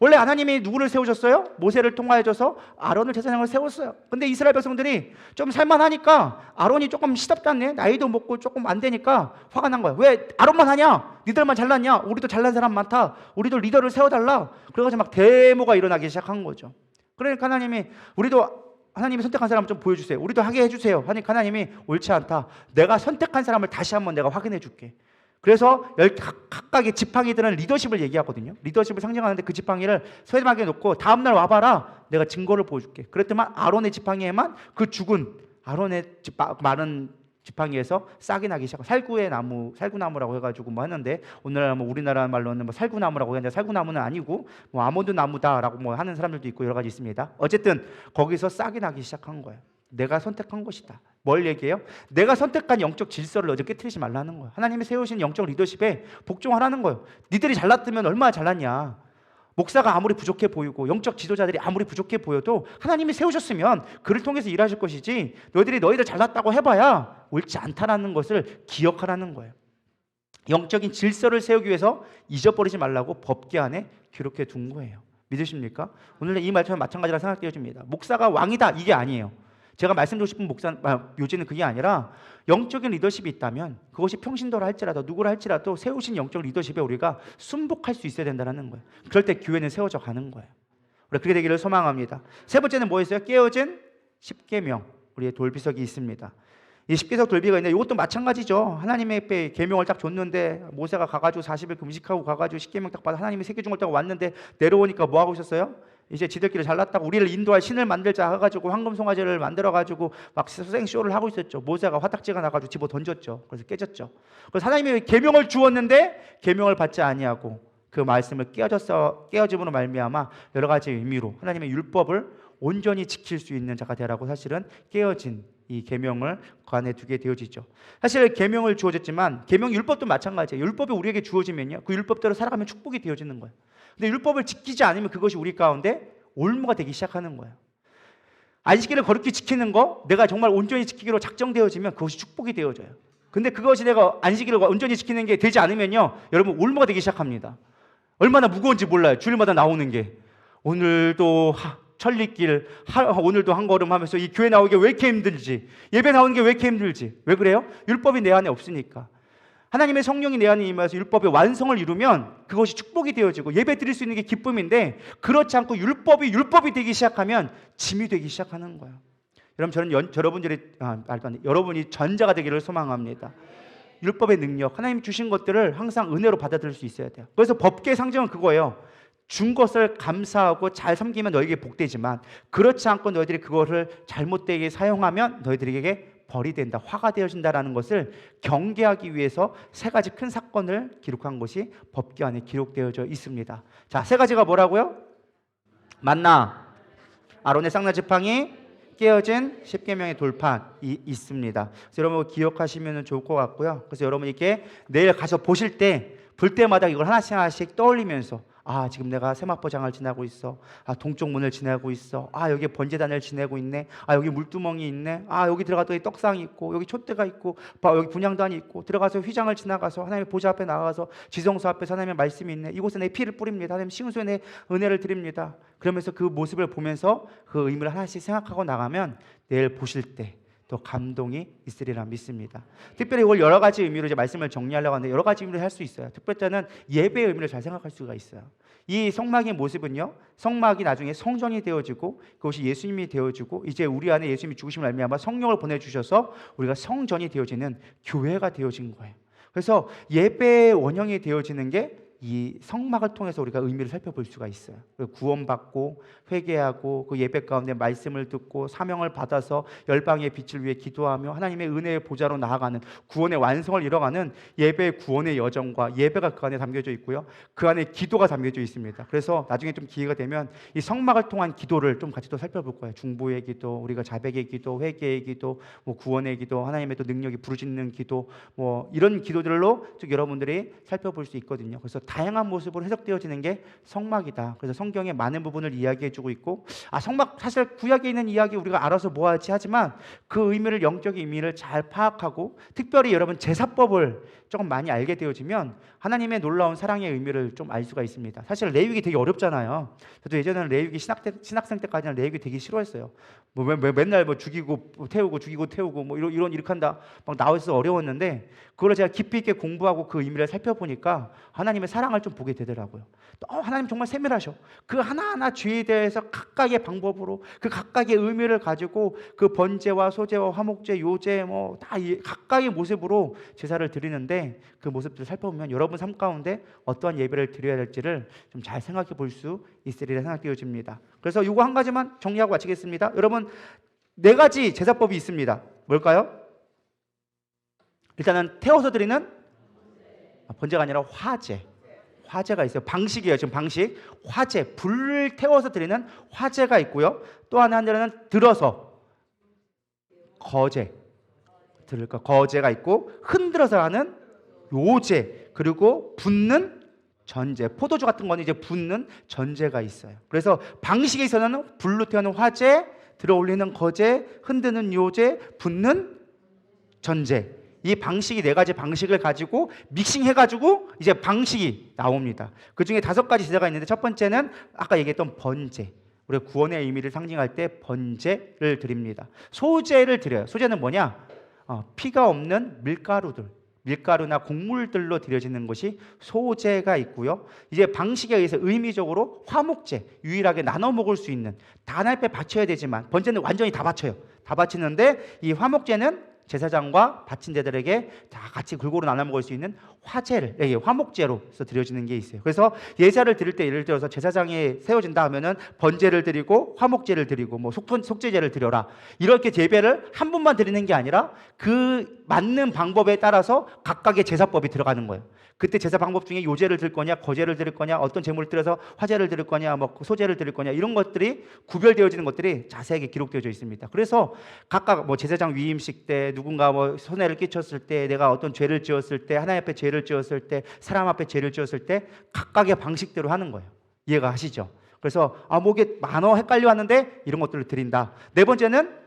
원래 하나님이 누구를 세우셨어요? 모세를 통하여서 아론을 제사장을 세웠어요. 근데 이스라엘 백성들이 좀 살만하니까 아론이 조금 시덥잖네. 나이도 먹고 조금 안 되니까 화가 난 거야. 왜 아론만 하냐? 니들만 잘났냐? 우리도 잘난 사람 많다. 우리도 리더를 세워달라. 그래가지고 막 데모가 일어나기 시작한 거죠. 그러니까 하나님이 선택한 사람을 좀 보여주세요. 우리도 하게 해주세요. 하니까 하나님이 옳지 않다. 내가 선택한 사람을 다시 한번 내가 확인해 줄게. 그래서 각각의 지팡이들은 리더십을 얘기하거든요. 리더십을 상징하는데 그 지팡이를 서해막에 놓고 다음날 와봐라. 내가 증거를 보여줄게. 그랬더만 아론의 지팡이에만 그 죽은 아론의 마른 지팡이에서 싹이 나기 시작하고 살구나무라고 해가지고 뭐 했는데 오늘날 우리나라 말로는 뭐 살구나무라고 하는데 살구나무는 아니고 뭐 아몬드 나무다라고 뭐 하는 사람들도 있고 여러 가지 있습니다. 어쨌든 거기서 싹이 나기 시작한 거예요. 내가 선택한 것이다. 뭘 얘기해요? 내가 선택한 영적 질서를 너희들 깨트리지 말라는 거예요. 하나님이 세우신 영적 리더십에 복종하라는 거예요. 니들이 잘났으면 얼마나 잘났냐. 목사가 아무리 부족해 보이고 영적 지도자들이 아무리 부족해 보여도 하나님이 세우셨으면 그를 통해서 일하실 것이지 너희들 잘났다고 해봐야 옳지 않다라는 것을 기억하라는 거예요. 영적인 질서를 세우기 위해서 잊어버리지 말라고 법궤 안에 기록해 둔 거예요. 믿으십니까? 오늘 이 말처럼 마찬가지라 생각되어집니다. 목사가 왕이다 이게 아니에요. 제가 말씀드리고 싶은 묘지는 그게 아니라 영적인 리더십이 있다면 그것이 평신도라 할지라도 누구라 할지라도 세우신 영적 리더십에 우리가 순복할 수 있어야 된다는 거예요. 그럴 때 교회는 세워져 가는 거예요. 우리 그렇게 되기를 소망합니다. 세 번째는 뭐였어요? 깨어진 십계명, 우리의 돌비석이 있습니다. 이 십계석 돌비가 있는데 이것도 마찬가지죠. 하나님의 계명을 딱 줬는데 모세가 가가지고 40일 금식하고 가가지고 십계명 딱 받아 하나님이 새겨 준 걸 딱 왔는데 내려오니까 뭐 하고 있었어요? 이제 지들끼리 잘났다고 우리를 인도할 신을 만들자 해가지고 황금 송아지를 만들어가지고 막 수생쇼를 하고 있었죠. 모세가 화딱지가 나가지고 집어 던졌죠. 그래서 깨졌죠. 그래서 하나님이 계명을 주었는데 계명을 받지 아니하고 그 말씀을 깨어짐으로 말미암아 여러 가지 의미로 하나님의 율법을 온전히 지킬 수 있는 자가 되라고 사실은 깨어진 이 계명을 그 안에 두게 되어지죠. 사실 계명을 주어졌지만 계명 율법도 마찬가지예요. 율법이 우리에게 주어지면요, 그 율법대로 살아가면 축복이 되어지는 거예요. 근데 율법을 지키지 않으면 그것이 우리 가운데 올무가 되기 시작하는 거예요. 안식일을 거룩히 지키는 거 내가 정말 온전히 지키기로 작정되어지면 그것이 축복이 되어져요. 근데 그것이 내가 안식일을 온전히 지키는 게 되지 않으면요, 여러분 올무가 되기 시작합니다. 얼마나 무거운지 몰라요. 주일마다 나오는 게. 오늘도 천리길, 오늘도 한 걸음 하면서 이 교회 나오기 왜 이렇게 힘들지? 예배 나오는 게 왜 이렇게 힘들지? 왜 그래요? 율법이 내 안에 없으니까. 하나님의 성령이 내 안에 임하여서 율법의 완성을 이루면 그것이 축복이 되어지고 예배 드릴 수 있는 게 기쁨인데, 그렇지 않고 율법이 되기 시작하면 짐이 되기 시작하는 거예요. 여러분, 저는 여러분이 전자가 되기를 소망합니다. 율법의 능력, 하나님 주신 것들을 항상 은혜로 받아들일 수 있어야 돼요. 그래서 법계의 상징은 그거예요. 준 것을 감사하고 잘 섬기면 너에게 복되지만 그렇지 않고 너희들이 그것을 잘못되게 사용하면 너희들에게 벌이 된다, 화가 되어진다라는 것을 경계하기 위해서 세 가지 큰 사건을 기록한 것이 법궤 안에 기록되어져 있습니다. 자, 세 가지가 뭐라고요? 만나, 아론의 쌍나 지팡이, 깨어진 십계명의 돌판이 있습니다. 그래서 여러분 기억하시면 좋을 것 같고요. 그래서 여러분 이렇게 내일 가서 보실 때 볼 때마다 이걸 하나씩 떠올리면서, 아, 지금 내가 세마포장을 지나고 있어. 아, 동쪽 문을 지나고 있어. 아, 여기 번제단을 지내고 있네. 아, 여기 물두멍이 있네. 아, 여기 들어가더니 떡상이 있고, 여기 촛대가 있고, 여기 분향단이 있고, 들어가서 휘장을 지나가서 하나님의 보좌 앞에 나가서 지성소 앞에서 하나님의 말씀이 있네. 이곳에 내 피를 뿌립니다. 하나님 시은소에 내 은혜를 드립니다. 그러면서 그 모습을 보면서 그 의미를 하나씩 생각하고 나가면 내일 보실 때 또 감동이 있으리라 믿습니다. 특별히 이걸 여러 가지 의미로 이제 말씀을 정리하려고 하는데 여러 가지 의미로 할 수 있어요. 특별히는 예배의 의미를 잘 생각할 수가 있어요. 이 성막의 모습은요, 성막이 나중에 성전이 되어지고 그것이 예수님이 되어지고 이제 우리 안에 예수님이 죽으심을 알미암아 성령을 보내주셔서 우리가 성전이 되어지는 교회가 되어진 거예요. 그래서 예배의 원형이 되어지는 게 이 성막을 통해서 우리가 의미를 살펴볼 수가 있어요. 구원받고 회개하고 그 예배 가운데 말씀을 듣고 사명을 받아서 열방의 빛을 위해 기도하며 하나님의 은혜의 보좌로 나아가는 구원의 완성을 이뤄가는 예배의 구원의 여정과 예배가 그 안에 담겨져 있고요. 그 안에 기도가 담겨져 있습니다. 그래서 나중에 좀 기회가 되면 이 성막을 통한 기도를 좀 같이 또 살펴볼 거예요. 중보의 기도, 우리가 자백의 기도, 회개의 기도, 뭐 구원의 기도, 하나님의 또 능력이 부르짖는 기도, 뭐 이런 기도들로 쭉 여러분들이 살펴볼 수 있거든요. 그래서 다양한 모습으로 해석되어지는 게 성막이다. 그래서 성경의 많은 부분을 이야기해주고 있고, 성막 사실 구약에 있는 이야기 우리가 알아서 뭐하지 하지만 그 의미를, 영적인 의미를 잘 파악하고 특별히 여러분 제사법을 조금 많이 알게 되어지면 하나님의 놀라운 사랑의 의미를 좀 알 수가 있습니다. 사실 레위기 되게 어렵잖아요. 저도 예전에는 레위기 신학생 때까지는 레위기 되게 싫어했어요. 뭐 맨날 뭐 죽이고 태우고 뭐 이렇게 한다 막 나와서 어려웠는데, 그걸 제가 깊이 있게 공부하고 그 의미를 살펴보니까 하나님의 사랑을 좀 보게 되더라고요. 또 하나님 정말 세밀하셔. 그 하나하나 죄에 대해서 각각의 방법으로 그 각각의 의미를 가지고 그 번제와 소제와 화목제, 요제 뭐 다 각각의 모습으로 제사를 드리는데, 그 모습들을 살펴보면 여러분 삶 가운데 어떠한 예배를 드려야 될지를 좀 잘 생각해 볼 수 있으리라 생각되어집니다. 그래서 이거 한 가지만 정리하고 마치겠습니다. 여러분, 4가지 제사법이 있습니다. 뭘까요? 일단은 태워서 드리는 번제가 아니라 화제가 있어요. 방식이에요. 지금 방식, 화제, 불을 태워서 드리는 화제가 있고요. 또 하나는 들어서 거제가 있고, 흔들어서 하는 요제, 그리고 붓는 전제, 포도주 같은 거는 이제 붓는 전제가 있어요. 그래서 방식에 있어서는 불로 태우는 화제, 들어 올리는 거제, 흔드는 요제, 붓는 전제, 이 방식이 4가지 방식을 가지고 믹싱해가지고 이제 방식이 나옵니다. 그 중에 5가지 제사가 있는데, 첫 번째는 아까 얘기했던 번제, 우리가 구원의 의미를 상징할 때 번제를 드립니다. 소제를 드려요. 소제는 뭐냐? 피가 없는 밀가루나 곡물들로 드려지는 것이 소제가 있고요. 이제 방식에 의해서 의미적으로 화목제, 유일하게 나눠 먹을 수 있는, 다 하나님 앞에 바쳐야 되지만 번제는 완전히 다 바쳐요. 다 바치는데 이 화목제는 제사장과 바친 자들에게 다 같이 골고루 나눠 먹을 수 있는 화목제로서 드려지는 게 있어요. 그래서 예사를 드릴 때 예를 들어서 제사장이 세워진다 하면은 번제를 드리고 화목제를 드리고 뭐 속죄제를 드려라, 이렇게 제배를 한 분만 드리는 게 아니라 그 맞는 방법에 따라서 각각의 제사법이 들어가는 거예요. 그때 제사 방법 중에 요제를 드릴 거냐, 거제를 드릴 거냐, 어떤 제물을 들여서 화제를 드릴 거냐, 뭐 소제를 드릴 거냐, 이런 것들이 구별되어지는 것들이 자세하게 기록되어져 있습니다. 그래서 각각 뭐 제사장 위임식 때 누군가 뭐 손해를 끼쳤을 때, 내가 어떤 죄를 지었을 때, 하나님 앞에 죄를 지었을 때, 사람 앞에 죄를 지었을 때 각각의 방식대로 하는 거예요. 이해가 하시죠? 그래서 뭐게 많어 헷갈려 하는데 이런 것들을 드린다. 네 번째는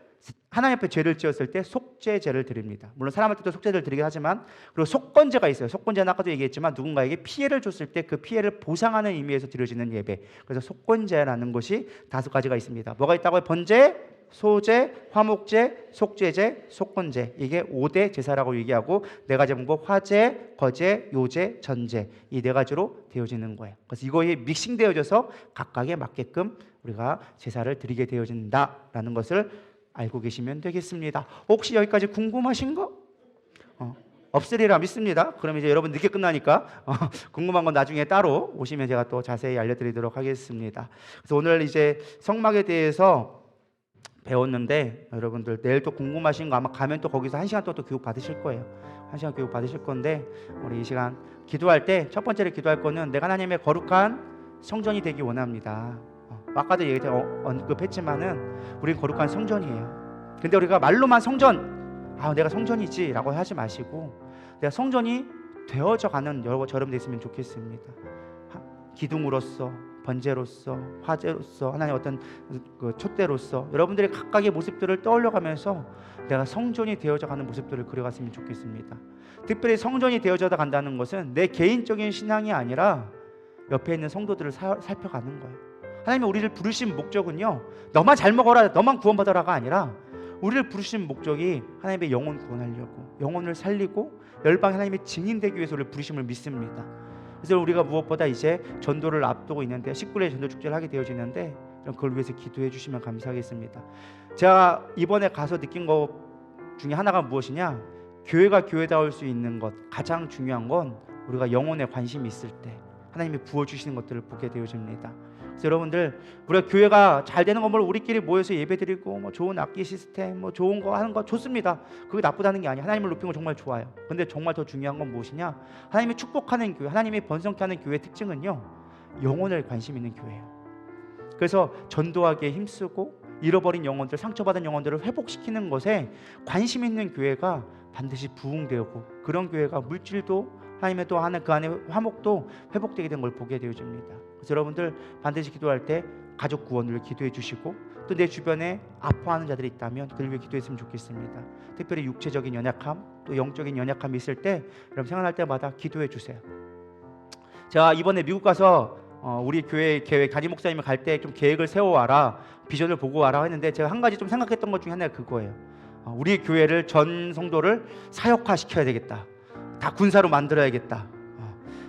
하나님 앞에 죄를 지었을 때 속죄제를 드립니다. 물론 사람한테도 속죄제를 드리긴 하지만, 그리고 속건제가 있어요. 속건제는 아까도 얘기했지만 누군가에게 피해를 줬을 때 그 피해를 보상하는 의미에서 드려지는 예배, 그래서 속건제라는 것이 5가지가 있습니다. 뭐가 있다고요? 번제, 소제, 화목제, 속죄제, 속건제, 이게 5대 제사라고 얘기하고 4가지 방법, 화제, 거제, 요제, 전제, 이 4가지로 되어지는 거예요. 그래서 이거에 믹싱되어져서 각각에 맞게끔 우리가 제사를 드리게 되어진다라는 것을 알고 계시면 되겠습니다. 혹시 여기까지 궁금하신 거? 없으리라 믿습니다. 그럼 이제 여러분 늦게 끝나니까 궁금한 건 나중에 따로 오시면 제가 또 자세히 알려드리도록 하겠습니다. 그래서 오늘 이제 성막에 대해서 배웠는데, 여러분들 내일 또 궁금하신 거 아마 가면 또 거기서 1시간 또 교육 받으실 거예요. 1시간 교육 받으실 건데, 우리 이 시간 기도할 때 첫 번째로 기도할 거는 내가 하나님의 거룩한 성전이 되기 원합니다. 아까도 언급했지만은 우린 거룩한 성전이에요. 근데 우리가 말로만 성전, 내가 성전이지 라고 하지 마시고, 내가 성전이 되어져 가는 여러분 됐으면 좋겠습니다. 기둥으로서, 번제로서, 화제로서, 하나님 어떤 그 촛대로서 여러분들의 각각의 모습들을 떠올려가면서 내가 성전이 되어져 가는 모습들을 그려갔으면 좋겠습니다. 특별히 성전이 되어져 간다는 것은 내 개인적인 신앙이 아니라 옆에 있는 성도들을 살펴가는 거예요. 하나님이 우리를 부르신 목적은요, 너만 잘 먹어라, 너만 구원받아라가 아니라 우리를 부르신 목적이 하나님의 영혼 구원하려고, 영혼을 살리고 열방 하나님의 증인되기 위해서 우리를 부르심을 믿습니다. 그래서 우리가 무엇보다 이제 전도를 앞두고 있는데, 19일 전도 축제를 하게 되어지는데 그걸 위해서 기도해 주시면 감사하겠습니다. 제가 이번에 가서 느낀 것 중에 하나가 무엇이냐, 교회가 교회다울 수 있는 것, 가장 중요한 건 우리가 영혼에 관심이 있을 때 하나님이 부어주시는 것들을 보게 되어집니다. 그래서 여러분들, 우리가 교회가 잘 되는 건 뭘 우리끼리 모여서 예배드리고 뭐 좋은 악기 시스템 뭐 좋은 거 하는 거 좋습니다. 그게 나쁘다는 게 아니에요. 하나님을 높이는 거 정말 좋아요. 근데 정말 더 중요한 건 무엇이냐, 하나님이 축복하는 교회, 하나님이 번성케 하는 교회의 특징은요, 영혼을 관심 있는 교회예요. 그래서 전도하기에 힘쓰고 잃어버린 영혼들, 상처받은 영혼들을 회복시키는 것에 관심 있는 교회가 반드시 부흥되고, 그런 교회가 물질도 하나님의 또 하는 그 안에 화목도 회복되게 된 걸 보게 되어집니다. 그래서 여러분들 반드시 기도할 때 가족 구원을 기도해 주시고, 또 내 주변에 아파하는 자들이 있다면 그들 위해 기도했으면 좋겠습니다. 특별히 육체적인 연약함, 또 영적인 연약함이 있을 때 여러분 생각날 때마다 기도해 주세요. 제가 이번에 미국 가서 우리 교회 계획, 담임 목사님이 갈 때 좀 계획을 세워와라, 비전을 보고 와라 했는데, 제가 한 가지 좀 생각했던 것 중에 하나가 그거예요. 우리 교회를 전 성도를 사역화 시켜야 되겠다. 다 군사로 만들어야겠다.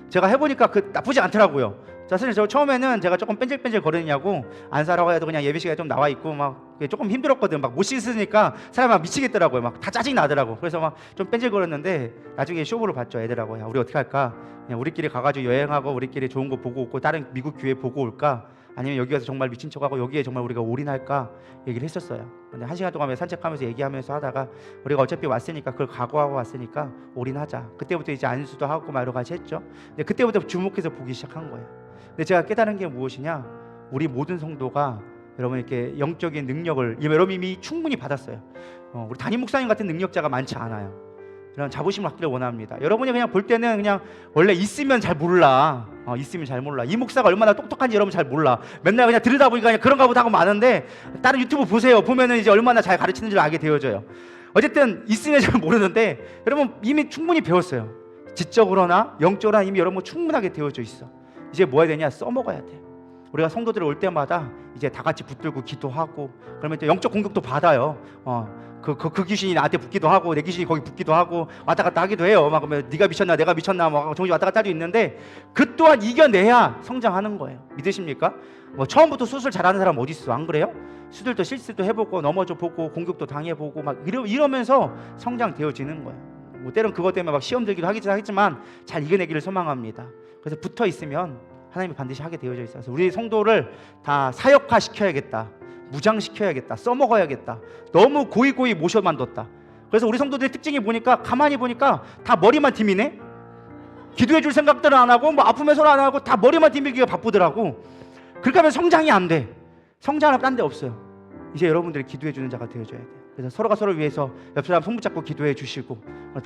제가 해보니까 그 나쁘지 않더라고요. 사실 저 처음에는 제가 조금 뺀질뺀질 거리냐고, 안사라고 해도 그냥 예배 시간에 좀 나와 있고 막 조금 힘들었거든. 막 못 씻으니까 사람이 막 미치겠더라고요. 막 다 짜증이 나더라고. 그래서 막 좀 뺀질거렸는데 나중에 쇼부를 봤죠. 애들하고, 야, 우리 어떻게 할까? 그냥 우리끼리 가가지고 여행하고 우리끼리 좋은 거 보고 오고 다른 미국 교회 보고 올까? 아니면 여기 가서 정말 미친 척하고 여기에 정말 우리가 올인할까? 얘기를 했었어요. 근데 1시간 동안 산책하면서 얘기하면서 하다가 우리가 어차피 왔으니까, 그걸 각오하고 왔으니까 올인하자. 그때부터 이제 안수도 하고 막 여러 가지 했죠. 근데 그때부터 주목해서 보기 시작한 거예요. 근데 제가 깨달은 게 무엇이냐, 우리 모든 성도가 여러분 이렇게 영적인 능력을 여러분 이미 충분히 받았어요. 우리 담임 목사님 같은 능력자가 많지 않아요. 그런 자부심을 갖기를 원합니다. 여러분이 그냥 볼 때는 그냥 원래 있으면 잘 몰라. 있으면 잘 몰라. 이 목사가 얼마나 똑똑한지 여러분 잘 몰라. 맨날 그냥 들으다 보니까 그냥 그런가 보다 하고 마는데, 다른 유튜브 보세요. 보면은 이제 얼마나 잘 가르치는 줄 알게 되어져요. 어쨌든 있으면 잘 모르는데 여러분 이미 충분히 배웠어요. 지적으로나 영적으로나 이미 여러분 충분하게 되어져 있어. 이제 뭐 해야 되냐? 써먹어야 돼. 우리가 성도들 올 때마다 이제 다 같이 붙들고 기도하고, 그러면 또 영적 공격도 받아요. 그 귀신이 나한테 붙기도 하고 내 귀신이 거기 붙기도 하고 왔다 갔다 하기도 해요. 막 그러면 네가 미쳤나 내가 미쳤나 막 정신 왔다 갔다 할 수 있는데, 그 또한 이겨내야 성장하는 거예요. 믿으십니까? 뭐 처음부터 수술 잘하는 사람 어디 있어? 안 그래요? 수술도 실수도 해보고 넘어져 보고 공격도 당해보고 막 이러면서 성장되어지는 거예요. 뭐 때론 그것 때문에 막 시험 들기도 하겠지만 잘 이겨내기를 소망합니다. 그래서 붙어 있으면 하나님이 반드시 하게 되어져 있어서 우리 성도를 다 사역화 시켜야겠다, 무장시켜야겠다, 써먹어야겠다. 너무 고이 모셔만 뒀다. 그래서 우리 성도들의 특징이 보니까 가만히 보니까 다 머리만 디미네. 기도해 줄 생각들은 안 하고 뭐 아픔의 소리 안 하고 다 머리만 디밀기가 바쁘더라고. 그렇게 하면 성장이 안 돼. 성장하면 딴 데 없어요. 이제 여러분들이 기도해 주는 자가 되어줘야 돼요. 그래서 서로가 서로를 위해서 옆 사람 손 붙잡고 기도해 주시고,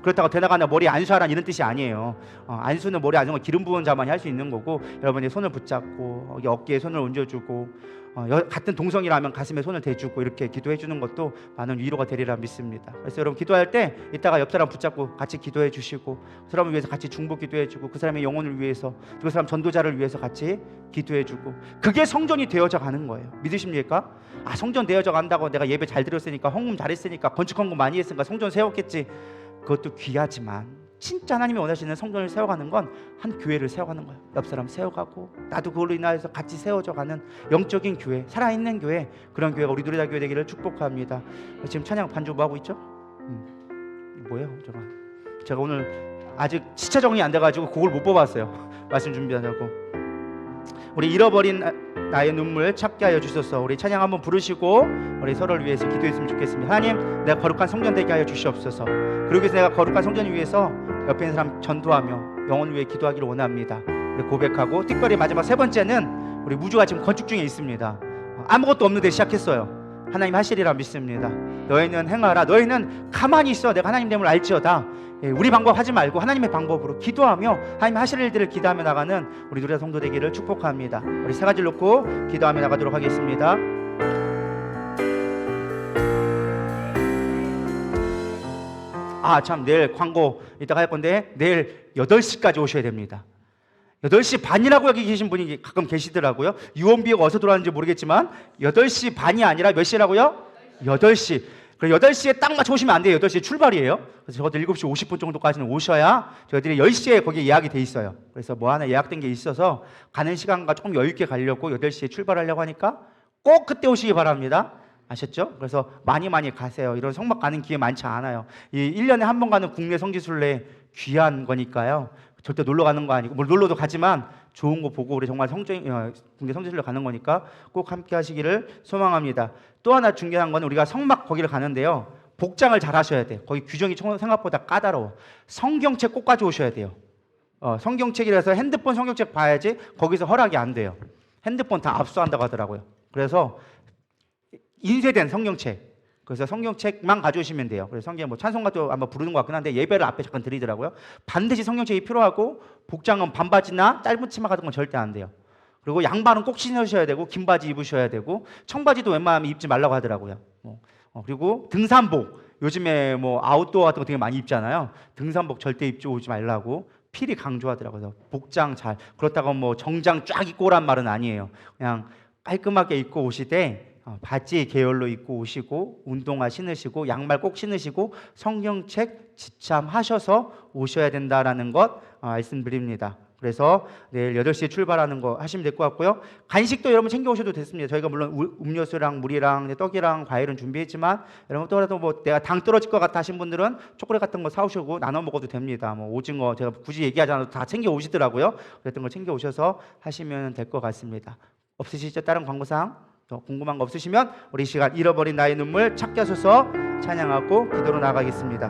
그렇다고 되나가나 머리 안수하라는 이런 뜻이 아니에요. 안수는 머리 안수는 기름 부은 자만이 할 수 있는 거고, 여러분이 손을 붙잡고 여기 어깨에 손을 얹어주고, 같은 동성이라면 가슴에 손을 대주고 이렇게 기도해 주는 것도 많은 위로가 되리라 믿습니다. 그래서 여러분 기도할 때 이따가 옆 사람 붙잡고 같이 기도해 주시고, 그 사람을 위해서 같이 중보 기도해 주고, 그 사람의 영혼을 위해서, 그 사람 전도자를 위해서 같이 기도해 주고, 그게 성전이 되어져 가는 거예요. 믿으십니까? 성전 되어져 간다고 내가 예배 잘 드렸으니까, 헌금 잘했으니까, 건축 헌금 많이 했으니까 성전 세웠겠지. 그것도 귀하지만 진짜 하나님이 원하시는 성전을 세워가는 건 한 교회를 세워가는 거예요. 옆 사람 세워가고 나도 그걸로 인하여서 같이 세워져가는 영적인 교회, 살아있는 교회, 그런 교회가 우리 누리다 교회 되기를 축복합니다. 지금 찬양 반주 뭐 하고 있죠? 뭐예요? 제가 오늘 아직 시차 정리 안 돼가지고 그걸 못 뽑았어요. 말씀 준비하자고. 우리 잃어버린 나의 눈물 찾게 하여 주소서. 우리 찬양 한번 부르시고 우리 서로를 위해서 기도했으면 좋겠습니다. 하나님, 내가 거룩한 성전 되게 하여 주시옵소서. 그러기 위해서 내가 거룩한 성전을 위해서 옆에 있는 사람 전도하며 영혼을 위해 기도하기를 원합니다. 우리 고백하고, 특별히 마지막 세 번째는 우리 무주가 지금 건축 중에 있습니다. 아무것도 없는데 시작했어요. 하나님 하시리라 믿습니다. 너희는 행하라. 너희는 가만히 있어. 내가 하나님 됨을 알지어다. 우리 방법 하지 말고 하나님의 방법으로 기도하며 하나님 하실 일들을 기도하며 나가는 우리 누리다 성도 되기를 축복합니다. 우리 세 가지를 놓고 기도하며 나가도록 하겠습니다. 참, 내일 광고 이따가 할 건데 내일 8시까지 오셔야 됩니다. 8시 반이라고 여기 계신 분이 가끔 계시더라고요. 유언비어가 어디서 들어왔는지 모르겠지만 8시 반이 아니라 몇 시라고요? 8시. 그럼 8시에 딱 맞춰 오시면 안 돼요. 8시에 출발이에요. 그래서 적어도 7시 50분 정도까지는 오셔야 저희들이 10시에 거기에 예약이 돼 있어요. 그래서 뭐 하나 예약된 게 있어서 가는 시간과 조금 여유 있게 가려고 8시에 출발하려고 하니까 꼭 그때 오시기 바랍니다. 아셨죠? 그래서 많이 가세요. 이런 성막 가는 기회 많지 않아요. 이 1년에 한 번 가는 국내 성지순례 귀한 거니까요. 절대 놀러 가는 거 아니고, 뭐 놀러도 가지만 좋은 거 보고 우리 정말 국내 성지순례 가는 거니까 꼭 함께 하시기를 소망합니다. 또 하나 중요한 건 우리가 성막 거기를 가는데요. 복장을 잘 하셔야 돼요. 거기 규정이 생각보다 까다로워. 성경책 꼭 가져오셔야 돼요. 성경책이라서 핸드폰 성경책 봐야지 거기서 허락이 안 돼요. 핸드폰 다 압수한다고 하더라고요. 그래서 인쇄된 성경책, 그래서 성경책만 가져오시면 돼요. 그래서 성경 뭐 찬송가도 아마 부르는 것 같긴 한데 예배를 앞에 잠깐 드리더라고요. 반드시 성경책이 필요하고, 복장은 반바지나 짧은 치마 같은 건 절대 안 돼요. 그리고 양말은 꼭 신으셔야 되고, 긴 바지 입으셔야 되고, 청바지도 웬만하면 입지 말라고 하더라고요. 그리고 등산복, 요즘에 뭐 아웃도어 같은 거 되게 많이 입잖아요. 등산복 절대 입지 오지 말라고 필히 강조하더라고요. 복장 잘, 그렇다고 뭐 정장 쫙 입고 오란 말은 아니에요. 그냥 깔끔하게 입고 오시되 바지 계열로 입고 오시고, 운동화 신으시고, 양말 꼭 신으시고, 성경책 지참하셔서 오셔야 된다라는 것 말씀드립니다. 그래서 내일 8시에 출발하는 거 하시면 될 것 같고요. 간식도 여러분 챙겨 오셔도 됐습니다. 저희가 물론 음료수랑 물이랑 떡이랑 과일은 준비했지만, 여러분 또라도 뭐 내가 당 떨어질 것 같아 하신 분들은 초콜릿 같은 거 사오시고 나눠 먹어도 됩니다. 뭐 오징어 제가 굳이 얘기하지 않아도 다 챙겨 오시더라고요. 그랬던 걸 챙겨 오셔서 하시면 될 것 같습니다. 없으시죠? 다른 광고사항? 더 궁금한 거 없으시면 우리 시간 잃어버린 나의 눈물 찾게 하셔서 찬양하고 기도로 나가겠습니다.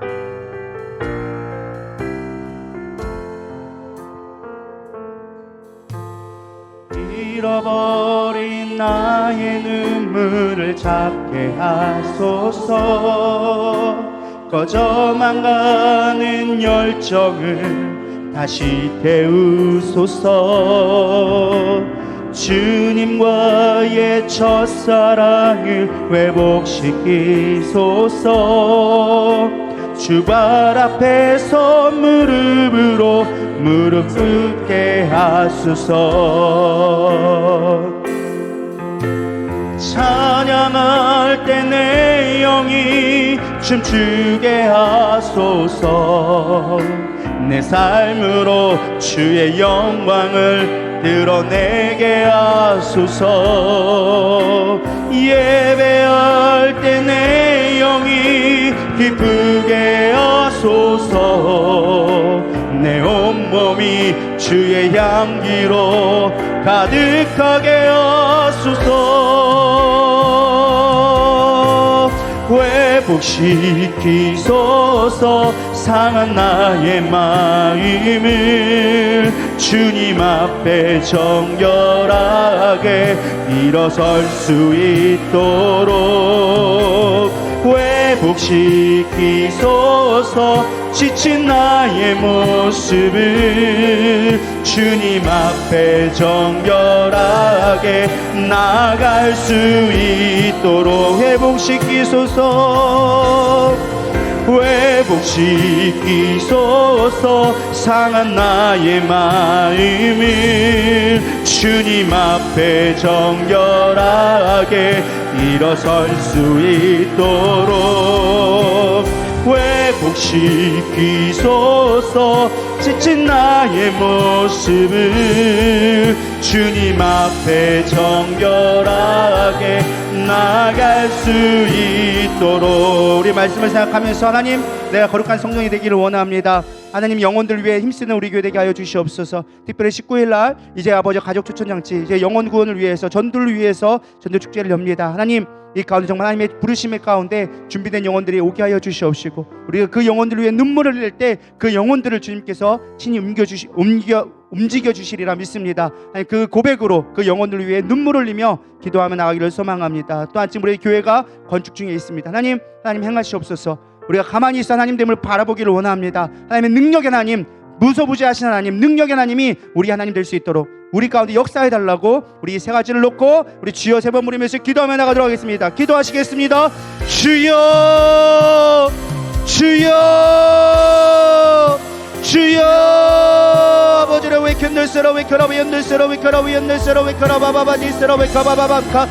잃어버린 나의 눈물을 찾게 하소서. 꺼져만 가는 열정을 다시 태우소서. 주님과의 첫사랑을 회복시키소서. 주발 앞에서 무릎 꿇게 하소서. 찬양할 때 내 영이 춤추게 하소서. 내 삶으로 주의 영광을 드러내게 하소서. 예배할 때 내 영이 기쁘게 하소서. 내 온몸이 주의 향기로 가득하게 하소서. 회복시키소서. 상한 나의 마음을 주님 앞에 정결하게 일어설 수 있도록 회복시키소서. 지친 나의 모습을 주님 앞에 정결하게 나갈 수 있도록 회복시키소서. 회복시키소서. 상한 나의 마음을 주님 앞에 정결하게 일어설 수 있도록 회복시키소서. 지친 나의 모습을 주님 앞에 정결하게 나갈 수 있도록. 우리 말씀을 생각하면서 하나님, 내가 거룩한 성령이 되기를 원합니다. 하나님, 영혼들 위해 힘쓰는 우리 교회 되게 하여 주시옵소서. 특별히 19일 날 이제 아버지 가족 초청장치, 이제 영혼 구원을 위해서, 전도를 위해서 전도 축제를 엽니다. 하나님, 이 가운데 정말 하나님의 부르심의 가운데 준비된 영혼들이 오게 하여 주시옵시고, 우리가 그 영혼들을 위해 눈물을 흘릴 때 그 영혼들을 주님께서 친히 움직여 주시리라 믿습니다. 아니, 그 고백으로 그 영혼들을 위해 눈물을 흘리며 기도하며 나가기를 소망합니다. 또한 지금 우리 교회가 건축 중에 있습니다. 하나님 행하시옵소서. 우리가 가만히 있어 하나님됨을 바라보기를 원합니다. 하나님의 능력의 하나님, 무소부지하신 하나님, 능력의 하나님이 우리 하나님 될 수 있도록 우리 가운데 역사해달라고 우리 세 가지를 놓고 우리 주여 세 번 부르면서 기도하며 나가도록 하겠습니다. 기도하시겠습니다. 주여, 주여, 주여. 아버지를 왜 견들세라 왜 켜라 왜 연들세라 왜 켜라 왜 연들세라 왜 켜라 바바바디세라 왜 카바바바카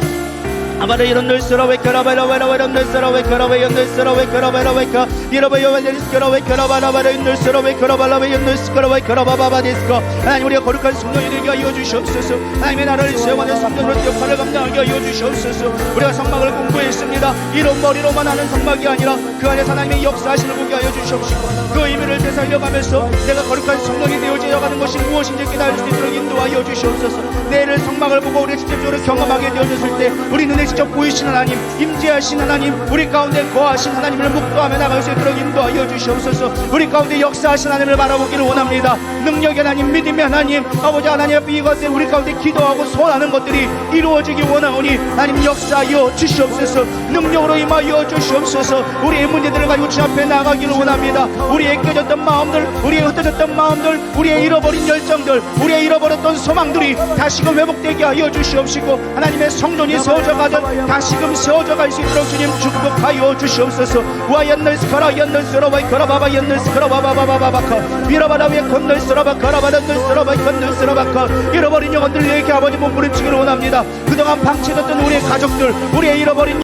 아마를 이런 늘스러 왜 켜라바라 이런 늘스러 왜 켜라 왜 연들세라 왜 켜라바라 왜 켜 이러바 요만들스켜라 왜 켜라바라바라 연들세라 왜 켜라바라 왜 연들스켜라 왜 켜라바바바디스커. 하나님, 우리가 거룩한 성령이 되게 하여 주시옵소서. 하나님의 나라를 세워가는 성령으로 역할을 감당하게 하여 주시옵소서. 우리가 성막을 공부했습니다. 이런 머리로만 하는 성막이 아니라 그 안에서 하나님의 역사하시는 보게 하여 주시옵시고, 그 의미를 되살려가면서 내가 거룩한 성령이 되어져 가는 것이 무엇인지 깨달을 수 있도록 인도하여 주시옵소서. 내일 성막을 보고 우리 직접적으로 경험하게 되어졌을 때 우리 눈에 직접 보이시는 하나님, 임재하신 하나님, 우리 가운데 거하신 하나님을 묵도하며 나갈 수 있도록 인도하여 주시옵소서. 우리 가운데 역사하신 하나님을 바라보기를 원합니다. 능력의 하나님, 믿음의 하나님, 아버지 하나님, 이것에 우리 가운데 기도하고 소원하는 것들이 이루어지기 원하오니 하나님 역사하여 주시옵소서. 능력으로 임하여 주시옵소서. 우리의 문제들을 가지고 주 앞에 나가기를 원합니다. 우리의 깨졌던 마음들, 우리의 흩어졌던 마음들, 우리의 잃어버린 열정들, 우리의 잃어버렸던 소망들이 다시금 회복되게 하여 주시옵시고, 하나님의 성전이 세워져 가던 다시금 세워져 갈 수 있도록 주님 축복하여 주시옵소서. 와연널스커라 연널스러바 커라바바 연널스커라 바바바바바카 미라바라 위에 건널스러바 커라바라 널스러바 건널스러바카. 잃어버린 영혼들 이렇게 아버지 몸부림치기를 원합니다. 그동안 방치됐던 우리의 가족들, 우리의 잃어버린